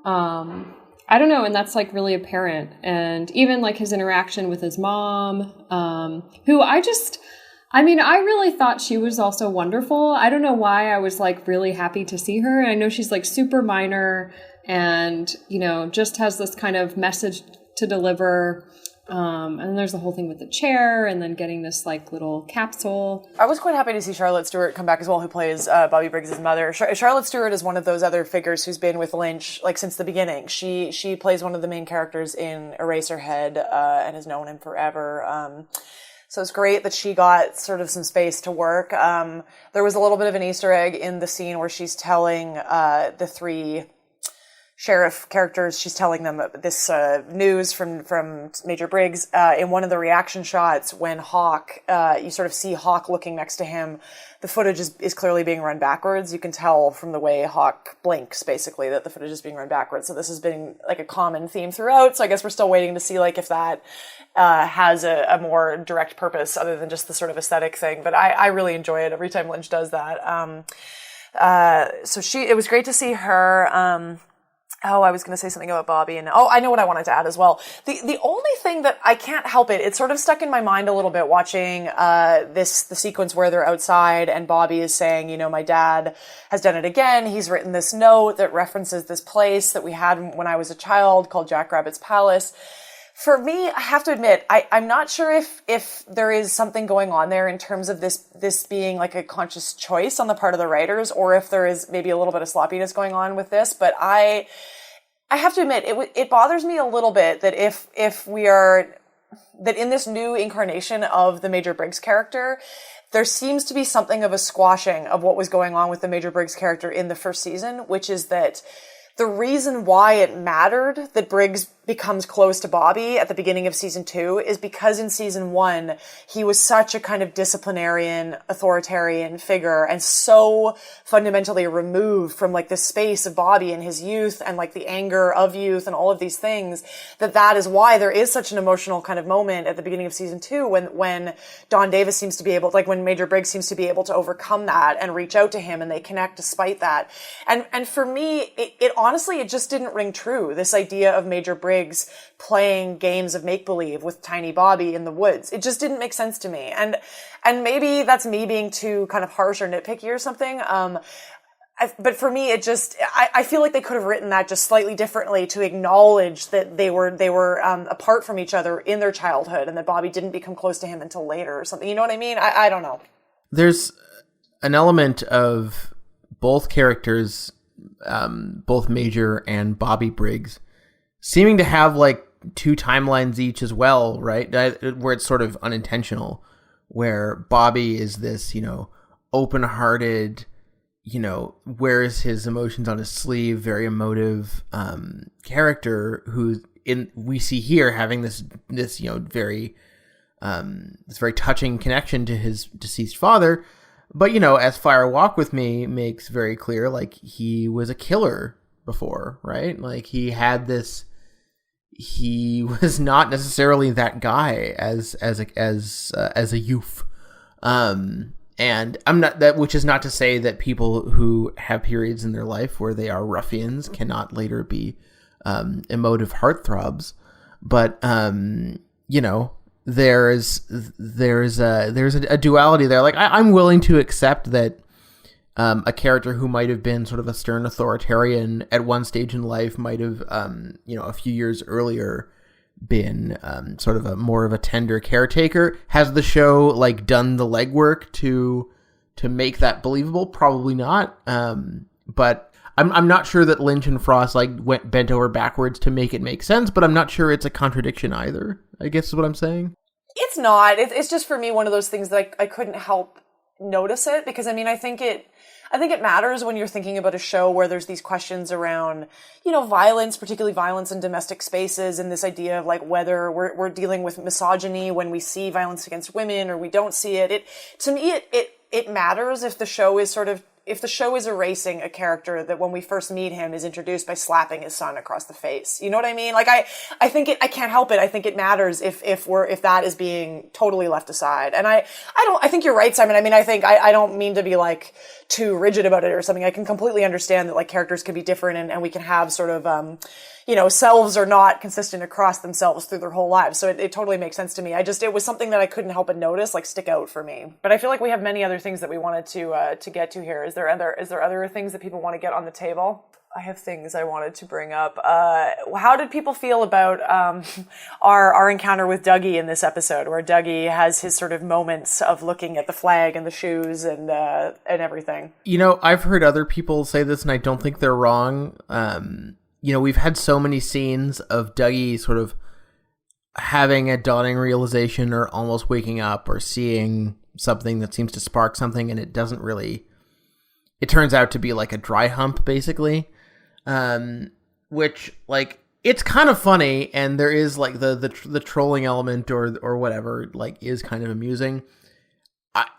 I don't know. And that's like really apparent. And even like his interaction with his mom, who I really thought she was also wonderful. I don't know why I was like really happy to see her. And I know she's like super minor and, just has this kind of message to deliver. And there's the whole thing with the chair and then getting this like little capsule. I was quite happy to see Charlotte Stewart come back as well, who plays Bobby Briggs' mother. Charlotte Stewart is one of those other figures who's been with Lynch like since the beginning. She plays one of the main characters in Eraserhead and has known him forever. So it's great that she got sort of some space to work. There was a little bit of an Easter egg in the scene where she's telling the 3 sheriff characters, she's telling them this news from Major Briggs. In one of the reaction shots, when Hawk, you sort of see Hawk looking next to him, the footage is clearly being run backwards. You can tell from the way Hawk blinks, basically, that the footage is being run backwards. So this has been like a common theme throughout. So I guess we're still waiting to see like if that has a more direct purpose other than just the sort of aesthetic thing. But I really enjoy it every time Lynch does that. It was great to see her. I was going to say something about Bobby, and I know what I wanted to add as well. The only thing that I can't help it sort of stuck in my mind a little bit watching the sequence where they're outside and Bobby is saying, my dad has done it again. He's written this note that references this place that we had when I was a child called Jackrabbit's Palace. For me, I have to admit, I'm not sure if there is something going on there in terms of this being like a conscious choice on the part of the writers, or if there is maybe a little bit of sloppiness going on with this. But I have to admit, it bothers me a little bit that that in this new incarnation of the Major Briggs character, there seems to be something of a squashing of what was going on with the Major Briggs character in the first season, which is that the reason why it mattered that Briggs becomes close to Bobby at the beginning of season 2 is because in season 1, he was such a kind of disciplinarian, authoritarian figure and so fundamentally removed from like the space of Bobby and his youth and like the anger of youth and all of these things, that is why there is such an emotional kind of moment at the beginning of season 2 when Don Davis seems to be able, like when Major Briggs seems to be able to overcome that and reach out to him and they connect despite that. And for me, it honestly, it just didn't ring true. This idea of Major Briggs playing games of make-believe with tiny Bobby in the woods. It just didn't make sense to me. And maybe that's me being too kind of harsh or nitpicky or something. but for me, I feel like they could have written that just slightly differently to acknowledge that they were apart from each other in their childhood, and that Bobby didn't become close to him until later or something. You know what I mean? I don't know. There's an element of both characters, both Major and Bobby Briggs, seeming to have like two timelines each as well, right? Where it's sort of unintentional, where Bobby is this, open-hearted, wears his emotions on his sleeve, very emotive character who we see here having this very touching connection to his deceased father. But, as Fire Walk With Me makes very clear, like, he was a killer before, right? Like, he was not necessarily that guy as a youth. And I'm not that, which is not to say that people who have periods in their life where they are ruffians cannot later be emotive heartthrobs, but there's a duality there. Like I'm willing to accept that a character who might have been sort of a stern authoritarian at one stage in life might have a few years earlier been sort of more of a tender caretaker. Has the show like done the legwork to make that believable? Probably not. But I'm not sure that Lynch and Frost like went bent over backwards to make it make sense, but I'm not sure it's a contradiction either, I guess is what I'm saying. It's not. It's just for me one of those things that I couldn't help notice it, because I mean I think it matters when you're thinking about a show where there's these questions around, violence, particularly violence in domestic spaces, and this idea of like whether we're dealing with misogyny when we see violence against women or we don't see it. To me, it matters if the show is erasing a character that when we first meet him is introduced by slapping his son across the face. You know what I mean? Like I think I can't help it. I think it matters if that is being totally left aside. And I think you're right, Simon. I mean, I don't mean to be like too rigid about it or something. I can completely understand that like characters can be different and we can have sort of, selves are not consistent across themselves through their whole lives. So it totally makes sense to me. It was something that I couldn't help but notice, like stick out for me. But I feel like we have many other things that we wanted to get to here. Is there other things that people want to get on the table? I have things I wanted to bring up. How did people feel about our encounter with Dougie in this episode, where Dougie has his sort of moments of looking at the flag and the shoes and everything? I've heard other people say this, and I don't think they're wrong. We've had so many scenes of Dougie sort of having a dawning realization or almost waking up or seeing something that seems to spark something, and it turns out to be like a dry hump, basically. Which, like, it's kind of funny, and there is like the trolling element or whatever, like, is kind of amusing.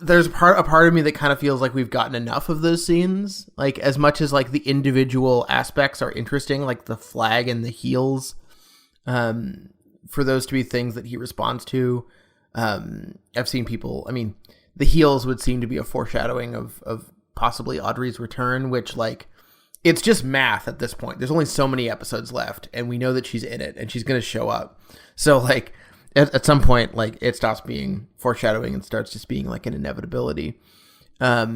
There's a part of me that kind of feels like we've gotten enough of those scenes. Like, as much as like the individual aspects are interesting, like the flag and the heels, for those to be things that he responds to. I've seen people, I mean, the heels would seem to be a foreshadowing of possibly Audrey's return, which, like, it's just math at this point. There's only so many episodes left, and we know that she's in it, and she's going to show up. So, like, at some point, like, it stops being foreshadowing and starts just being, like, an inevitability. Yeah,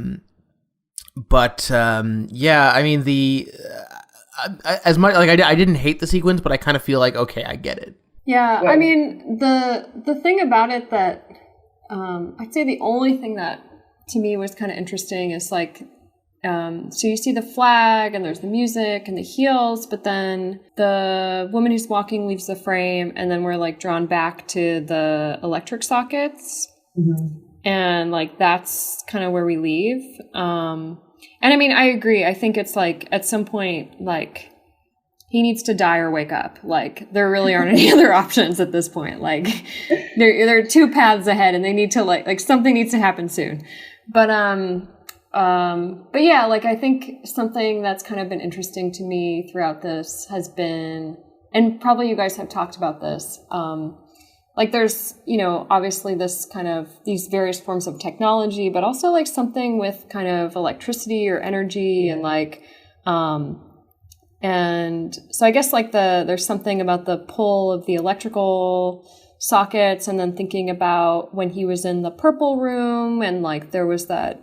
I mean, as much, like, I didn't hate the sequence, but I kind of feel like, okay, I get it. Yeah, I mean, the thing about it that, I'd say the only thing that to me was kind of interesting is like, so you see the flag and there's the music and the heels, but then the woman who's walking leaves the frame, and then we're like drawn back to the electric sockets. Mm-hmm. And like, that's kind of where we leave. And I mean, I agree. I think it's like at some point, like, he needs to die or wake up. Like, there really aren't any other options at this point. Like, there are two paths ahead, and they need to like something needs to happen soon. But yeah, like, I think something that's kind of been interesting to me throughout this has been, and probably you guys have talked about this, like, there's, obviously this kind of, these various forms of technology, but also like something with kind of electricity or energy, and like, and so I guess like there's something about the pull of the electrical sockets, and then thinking about when he was in the purple room and like there was that,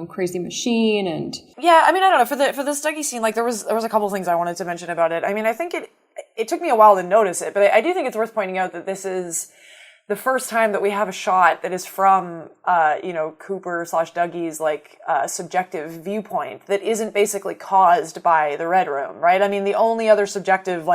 crazy machine. And yeah, I mean, I don't know, for this Dougie scene, like there was a couple things I wanted to mention about it. I mean, I think it took me a while to notice it, but I do think it's worth pointing out that this is the first time that we have a shot that is from, Cooper / Dougie's subjective viewpoint that isn't basically caused by the Red Room, right? I mean, the only other subjective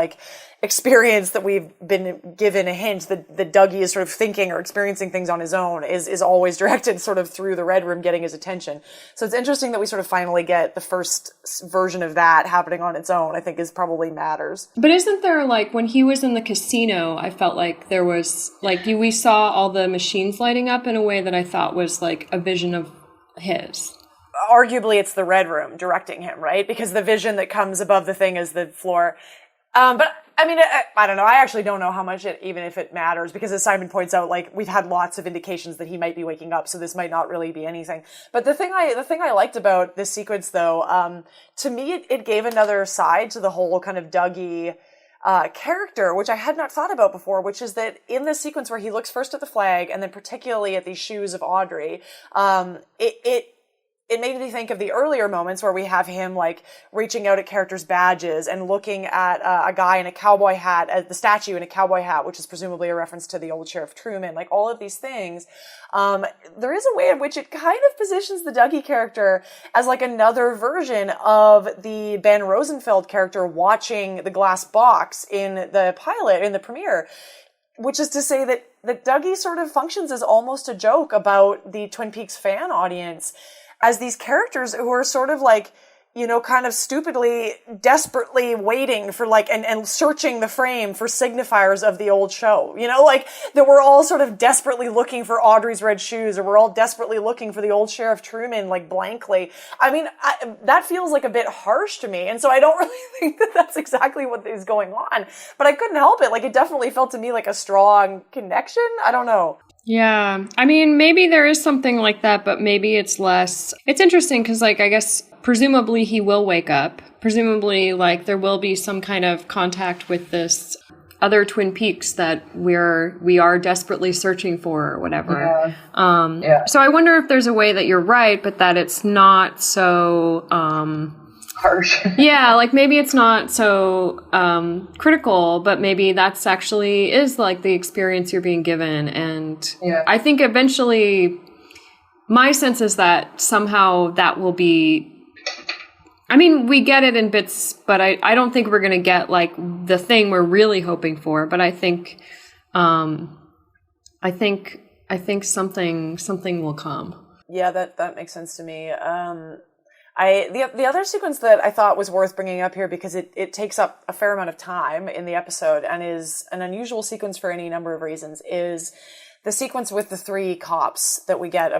experience that we've been given a hint that Dougie is sort of thinking or experiencing things on his own is always directed sort of through the Red Room getting his attention. So it's interesting that we sort of finally get the first version of that happening on its own, I think is probably matters. But isn't there, when he was in the casino, I felt like there was, we saw all the machines lighting up in a way that I thought was a vision of his. Arguably, it's the Red Room directing him, right? Because the vision that comes above the thing is the floor. But I mean, I don't know. I actually don't know how much even if it matters, because as Simon points out, we've had lots of indications that he might be waking up, so this might not really be anything. But the thing I liked about this sequence, though, to me, it gave another side to the whole kind of Dougie character, which I had not thought about before, which is that in this sequence where he looks first at the flag and then particularly at these shoes of Audrey, it made me think of the earlier moments where we have him reaching out at characters' badges and looking at a guy in a cowboy hat, at the statue in a cowboy hat, which is presumably a reference to the old Sheriff Truman, all of these things. There is a way in which it kind of positions the Dougie character as another version of the Ben Rosenfeld character watching the glass box in the pilot, in the premiere. Which is to say that Dougie sort of functions as almost a joke about the Twin Peaks fan audience, as these characters who are sort of kind of stupidly, desperately waiting for and searching the frame for signifiers of the old show. That we're all sort of desperately looking for Audrey's red shoes, or we're all desperately looking for the old Sheriff Truman, blankly. I mean, that feels a bit harsh to me. And so I don't really think that that's exactly what is going on. But I couldn't help it. It definitely felt to me like a strong connection. I don't know. Yeah. I mean, maybe there is something like that, but maybe it's less. It's interesting because, I guess, presumably he will wake up. Presumably, there will be some kind of contact with this other Twin Peaks that we are desperately searching for or whatever. Yeah. So I wonder if there's a way that you're right, but that it's not so... harsh. Yeah, maybe it's not so critical, but maybe that's actually is the experience you're being given. And I think eventually my sense is that somehow that will be, I mean, we get it in bits, but I don't think we're going to get the thing we're really hoping for. But I think something will come. Yeah, that makes sense to me. The other sequence that I thought was worth bringing up here, because it takes up a fair amount of time in the episode and is an unusual sequence for any number of reasons, is the sequence with the three cops that we get.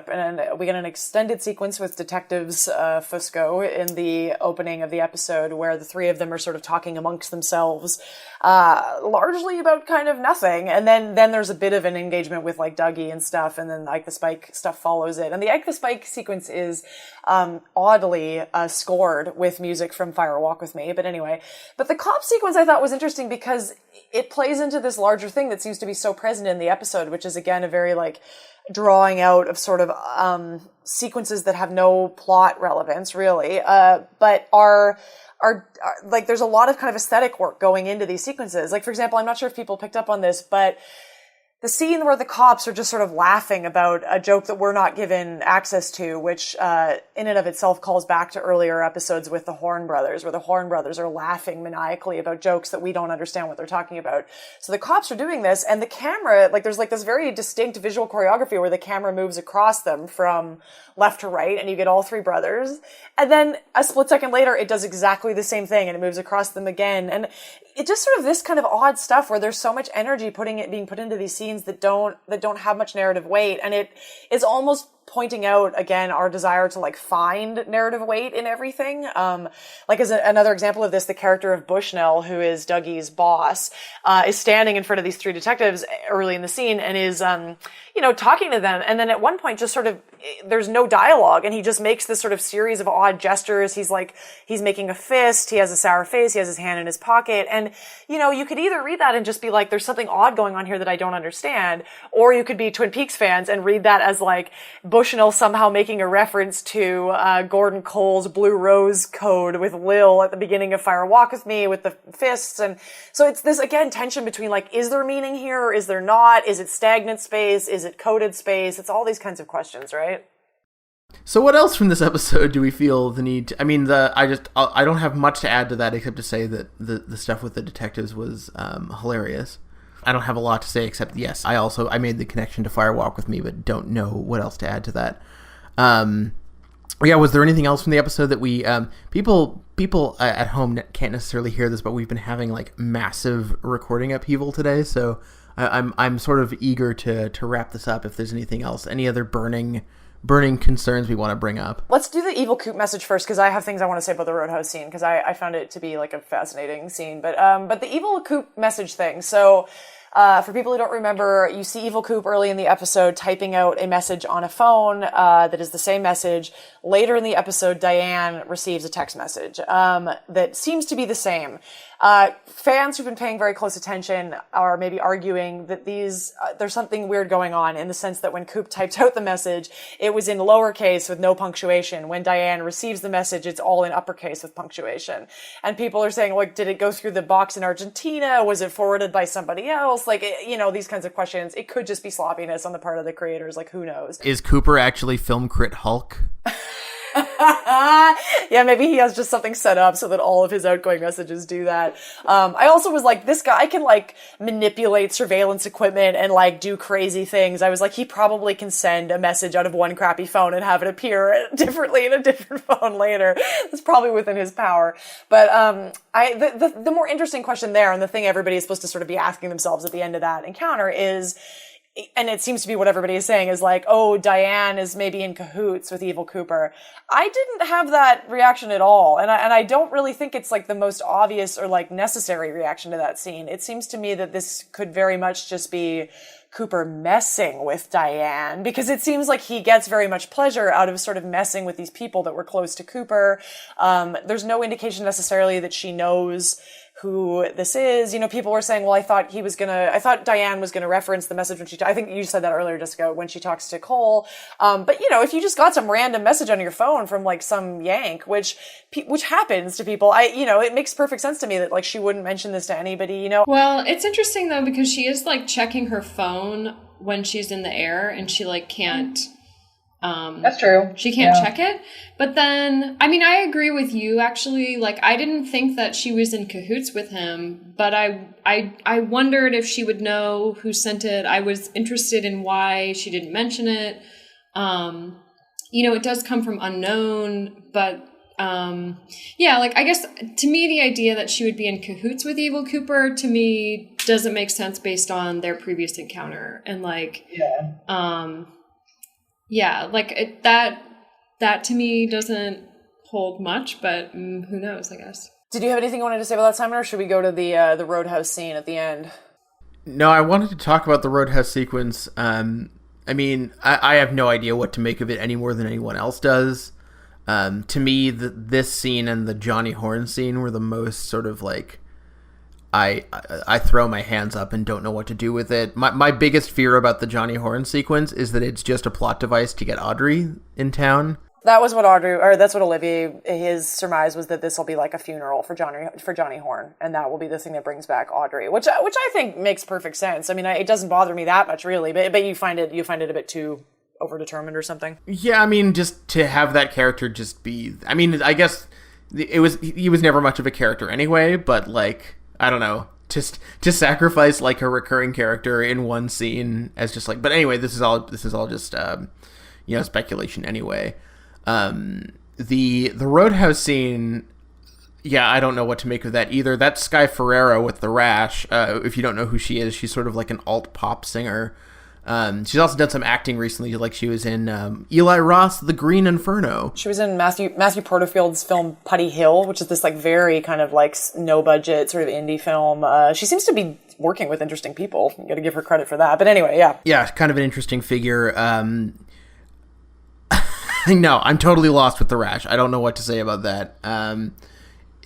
We get an extended sequence with detectives Fusco in the opening of the episode, where the three of them are sort of talking amongst themselves, largely about kind of nothing. And then there's a bit of an engagement with Dougie and stuff, and then Ike the Spike stuff follows it. And the Ike the Spike sequence is oddly scored with music from Fire Walk With Me. But anyway, the cop sequence I thought was interesting because it plays into this larger thing that seems to be so present in the episode, which is again a very drawing out of sort of sequences that have no plot relevance really, but are there's a lot of kind of aesthetic work going into these sequences. For example, I'm not sure if people picked up on this, but the scene where the cops are just sort of laughing about a joke that we're not given access to, which in and of itself calls back to earlier episodes with the Horn Brothers, where the Horn Brothers are laughing maniacally about jokes that we don't understand what they're talking about. So the cops are doing this, and the camera, there's this very distinct visual choreography where the camera moves across them from left to right, and you get all three brothers. And then a split second later, it does exactly the same thing, and it moves across them again. And it just sort of this kind of odd stuff where there's so much energy being put into these scenes that don't have much narrative weight, and it is almost pointing out again our desire to like find narrative weight in everything. Like as another example of this, the character of Bushnell, who is Dougie's boss, is standing in front of these three detectives early in the scene and is, talking to them. And then at one point just sort of, there's no dialogue and he just makes this sort of series of odd gestures. He's making a fist. He has a sour face. He has his hand in his pocket. And, you could either read that and just be like, there's something odd going on here that I don't understand. Or you could be Twin Peaks fans and read that as like Bushnell somehow making a reference to Gordon Cole's Blue Rose Code with Lil at the beginning of Fire Walk With Me with the fists. And so it's this, again, tension between like, is there meaning here or is there not? Is it stagnant space? Is it coded space? It's all these kinds of questions, right? So what else from this episode do we feel the need to, I don't have much to add to that except to say that the stuff with the detectives was hilarious. I don't have a lot to say except, yes, I made the connection to Fire Walk With Me, but don't know what else to add to that. Was there anything else from the episode that we, people at home can't necessarily hear this, but we've been having like massive recording upheaval today, so I'm sort of eager to wrap this up if there's anything else, any other burning concerns we want to bring up. Let's do the evil Coop message first, because I have things I want to say about the Roadhouse scene, because I found it to be like a fascinating scene. But the evil Coop message thing. So for people who don't remember, you see evil Coop early in the episode typing out a message on a phone that is the same message. Later in the episode, Diane receives a text message that seems to be the same. Fans who've been paying very close attention are maybe arguing that there's something weird going on in the sense that when Coop typed out the message, it was in lowercase with no punctuation. When Diane receives the message, it's all in uppercase with punctuation. And people are saying, like, did it go through the box in Argentina? Was it forwarded by somebody else? Like, these kinds of questions. It could just be sloppiness on the part of the creators. Like, who knows? Is Cooper actually film crit Hulk? Yeah, maybe he has just something set up so that all of his outgoing messages do that. I also was like, this guy can like manipulate surveillance equipment and like do crazy things. I was like, he probably can send a message out of one crappy phone and have it appear differently in a different phone later. It's probably within his power. But the more interesting question there, and the thing everybody is supposed to sort of be asking themselves at the end of that encounter is, and it seems to be what everybody is saying, is like, oh, Diane is maybe in cahoots with Evil Cooper. I didn't have that reaction at all. And I don't really think it's like the most obvious or like necessary reaction to that scene. It seems to me that this could very much just be Cooper messing with Diane, because it seems like he gets very much pleasure out of sort of messing with these people that were close to Cooper. There's no indication necessarily that she knows who this is. People were saying, well, I thought Diane was gonna reference the message when I think you said that earlier, Jessica, when she talks to Cole. But if you just got some random message on your phone from like some yank, which happens to people, it makes perfect sense to me that like she wouldn't mention this to anybody, Well, it's interesting though, because she is like checking her phone when she's in the air and she like can't, that's true. She can't check it. But then, I agree with you, actually. Like, I didn't think that she was in cahoots with him, but I wondered if she would know who sent it. I was interested in why she didn't mention it. It does come from unknown, but, I guess to me, the idea that she would be in cahoots with Evil Cooper, to me, doesn't make sense based on their previous encounter. And that to me doesn't hold much, but who knows, I guess. Did you have anything you wanted to say about that, Simon, or should we go to the Roadhouse scene at the end? No, I wanted to talk about the Roadhouse sequence. I have no idea what to make of it any more than anyone else does. To me, this scene and the Johnny Horn scene were the most sort of like, I throw my hands up and don't know what to do with it. My biggest fear about the Johnny Horn sequence is that it's just a plot device to get Audrey in town. That was what that's what Olivier, his surmise was, that this will be like a funeral for Johnny Horn, and that will be the thing that brings back Audrey, which I think makes perfect sense. It doesn't bother me that much really, but you find it a bit too overdetermined or something. Yeah, just to have that character just be, I guess he was never much of a character anyway, but like, I don't know, just to sacrifice like a recurring character in one scene as just like, but anyway, this is all just speculation anyway. The Roadhouse scene, I don't know what to make of that either. That's Sky Ferreira with the rash. If you don't know who she is, she's sort of like an alt pop singer. She's also done some acting recently, like she was in Eli Roth's The Green Inferno. She was in Matthew Porterfield's film Putty Hill, which is this like very kind of like no budget sort of indie film. She seems to be working with interesting people. You got to give her credit for that. But anyway, yeah. Yeah, kind of an interesting figure. No, I'm totally lost with the rash. I don't know what to say about that.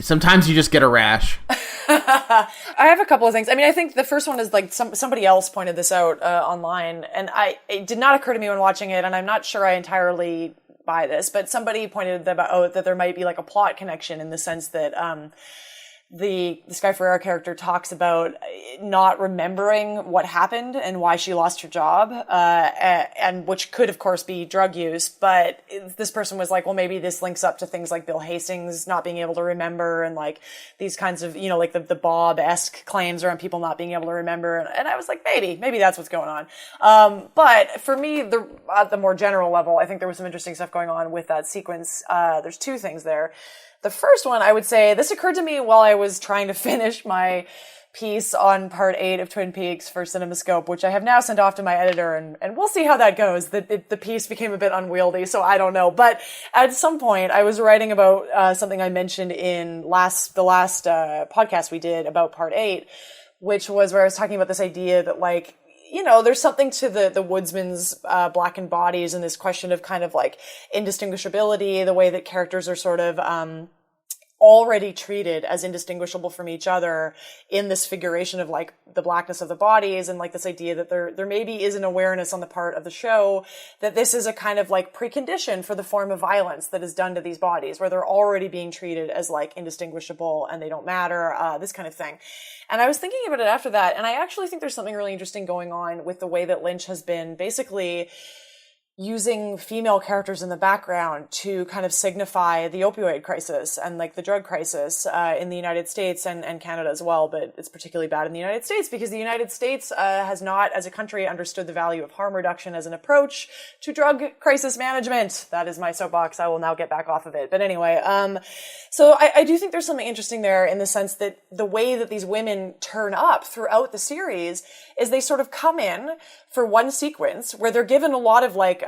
Sometimes you just get a rash. I have a couple of things. I mean, I think the first one is like somebody else pointed this out online, and it did not occur to me when watching it, and I'm not sure I entirely buy this, but somebody pointed out that there might be like a plot connection in the sense that the Sky Ferreira character talks about not remembering what happened and why she lost her job, and which could, of course, be drug use. But this person was like, well, maybe this links up to things like Bill Hastings not being able to remember and like these kinds of, like the Bob-esque claims around people not being able to remember. And I was like, maybe that's what's going on. But for me, at the more general level, I think there was some interesting stuff going on with that sequence. There's two things there. The first one, I would say, this occurred to me while I was trying to finish my piece on part 8 of Twin Peaks for CinemaScope, which I have now sent off to my editor, and we'll see how that goes. The piece became a bit unwieldy, so I don't know. But at some point, I was writing about something I mentioned in the last podcast we did about part 8, which was where I was talking about this idea that, like, there's something to the woodsman's blackened bodies and this question of kind of like indistinguishability, the way that characters are sort of already treated as indistinguishable from each other in this figuration of like the blackness of the bodies, and like this idea that there maybe is an awareness on the part of the show that this is a kind of like precondition for the form of violence that is done to these bodies, where they're already being treated as like indistinguishable and they don't matter, this kind of thing. And I was thinking about it after that, and I actually think there's something really interesting going on with the way that Lynch has been basically using female characters in the background to kind of signify the opioid crisis and like the drug crisis in the United States and Canada as well. But it's particularly bad in the United States because the United States has not, as a country, understood the value of harm reduction as an approach to drug crisis management. That is my soapbox. I will now get back off of it. But anyway, so I do think there's something interesting there in the sense that the way that these women turn up throughout the series is they sort of come in for one sequence where they're given a lot of like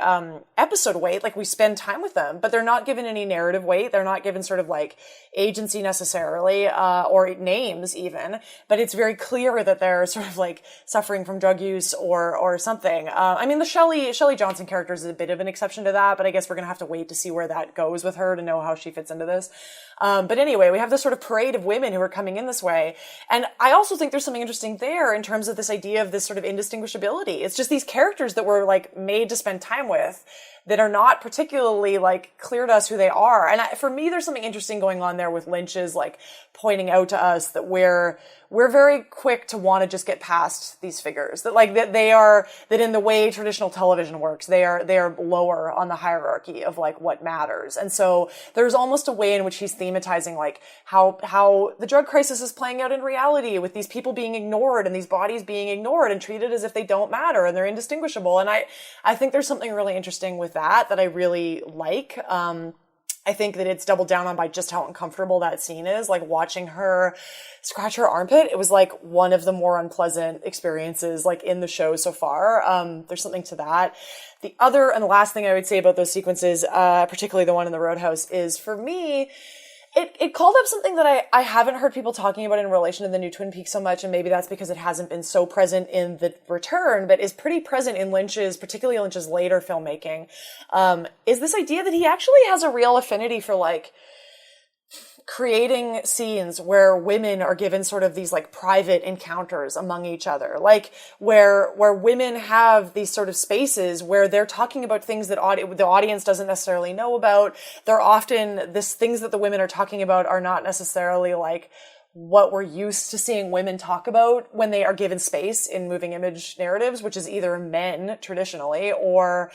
episode weight, like we spend time with them, but they're not given any narrative weight. They're not given sort of like agency necessarily, or names even, but it's very clear that they're sort of like suffering from drug use or something. I mean, the Shelley Johnson character is a bit of an exception to that, but I guess we're going to have to wait to see where that goes with her to know how she fits into this. But anyway, we have this sort of parade of women who are coming in this way. And I also think there's something interesting there in terms of this idea of this sort of indistinguishability. It's just these characters that we're like made to spend time with that are not particularly like clear to us who they are. And for me, there's something interesting going on there with Lynch's like pointing out to us that we're very quick to want to just get past these figures, that like that in the way traditional television works, they are lower on the hierarchy of like what matters. And so there's almost a way in which he's thematizing like how the drug crisis is playing out in reality with these people being ignored and these bodies being ignored and treated as if they don't matter and they're indistinguishable. And I think there's something really interesting with that I really like. I think that it's doubled down on by just how uncomfortable that scene is. Like watching her scratch her armpit, it was like one of the more unpleasant experiences like in the show so far. There's something to that. The other and the last thing I would say about those sequences, particularly the one in the Roadhouse, is for me, it called up something that I haven't heard people talking about in relation to the new Twin Peaks so much, and maybe that's because it hasn't been so present in The Return, but is pretty present in particularly Lynch's later filmmaking, is this idea that he actually has a real affinity for like creating scenes where women are given sort of these like private encounters among each other, like where women have these sort of spaces where they're talking about things that the audience doesn't necessarily know about. They're often things that the women are talking about are not necessarily like what we're used to seeing women talk about when they are given space in moving image narratives, which is either men traditionally or,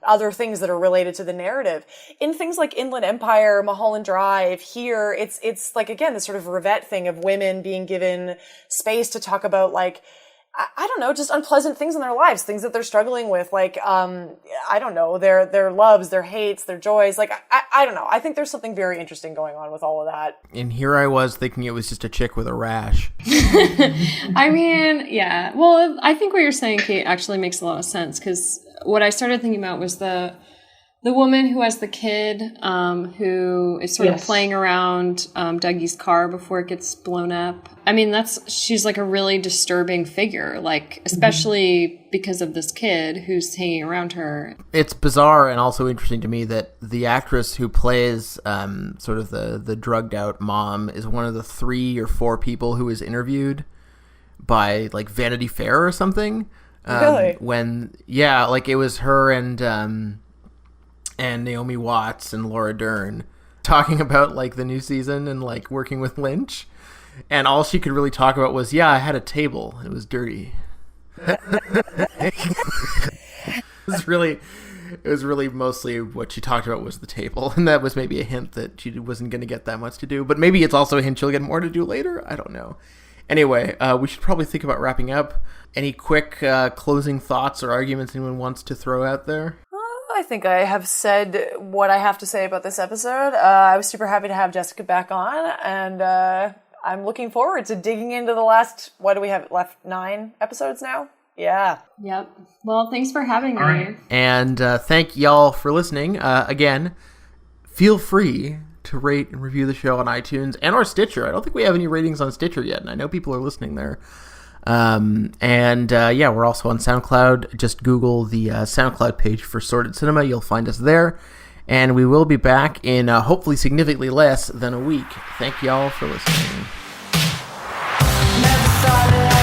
other things that are related to the narrative. In things like Inland Empire, Mulholland Drive, here, it's like, again, this sort of Rivette thing of women being given space to talk about like I don't know, just unpleasant things in their lives, things that they're struggling with, like, I don't know, their loves, their hates, their joys. Like, I don't know. I think there's something very interesting going on with all of that. And here I was thinking it was just a chick with a rash. I mean, yeah. Well, I think what you're saying, Kate, actually makes a lot of sense, because what I started thinking about was the woman who has the kid, who is sort of playing around Dougie's car before it gets blown up. I mean, she's like a really disturbing figure, like, especially because of this kid who's hanging around her. It's bizarre and also interesting to me that the actress who plays sort of the drugged out mom is one of the 3 or 4 people who was interviewed by like Vanity Fair or something. Really? Like it was her and Naomi Watts and Laura Dern talking about like the new season and like working with Lynch, and all she could really talk about was, I had a table, it was dirty. It was really mostly what she talked about was the table, and that was maybe a hint that she wasn't going to get that much to do, but maybe it's also a hint she'll get more to do later. I don't know. Anyway, we should probably think about wrapping up. Any quick closing thoughts or arguments anyone wants to throw out there? I think I have said what I have to say about this episode. I was super happy to have Jessica back on, and I'm looking forward to digging into the last, what do we have left, 9 episodes now? Yeah. Yep. Well, thanks for having me. Right. And thank y'all for listening. Again, feel free to rate and review the show on iTunes and or Stitcher. I don't think we have any ratings on Stitcher yet, and I know people are listening there. We're also on SoundCloud. Just Google the SoundCloud page for Sorted Cinema. You'll find us there. And we will be back in hopefully significantly less than a week. Thank y'all for listening. Never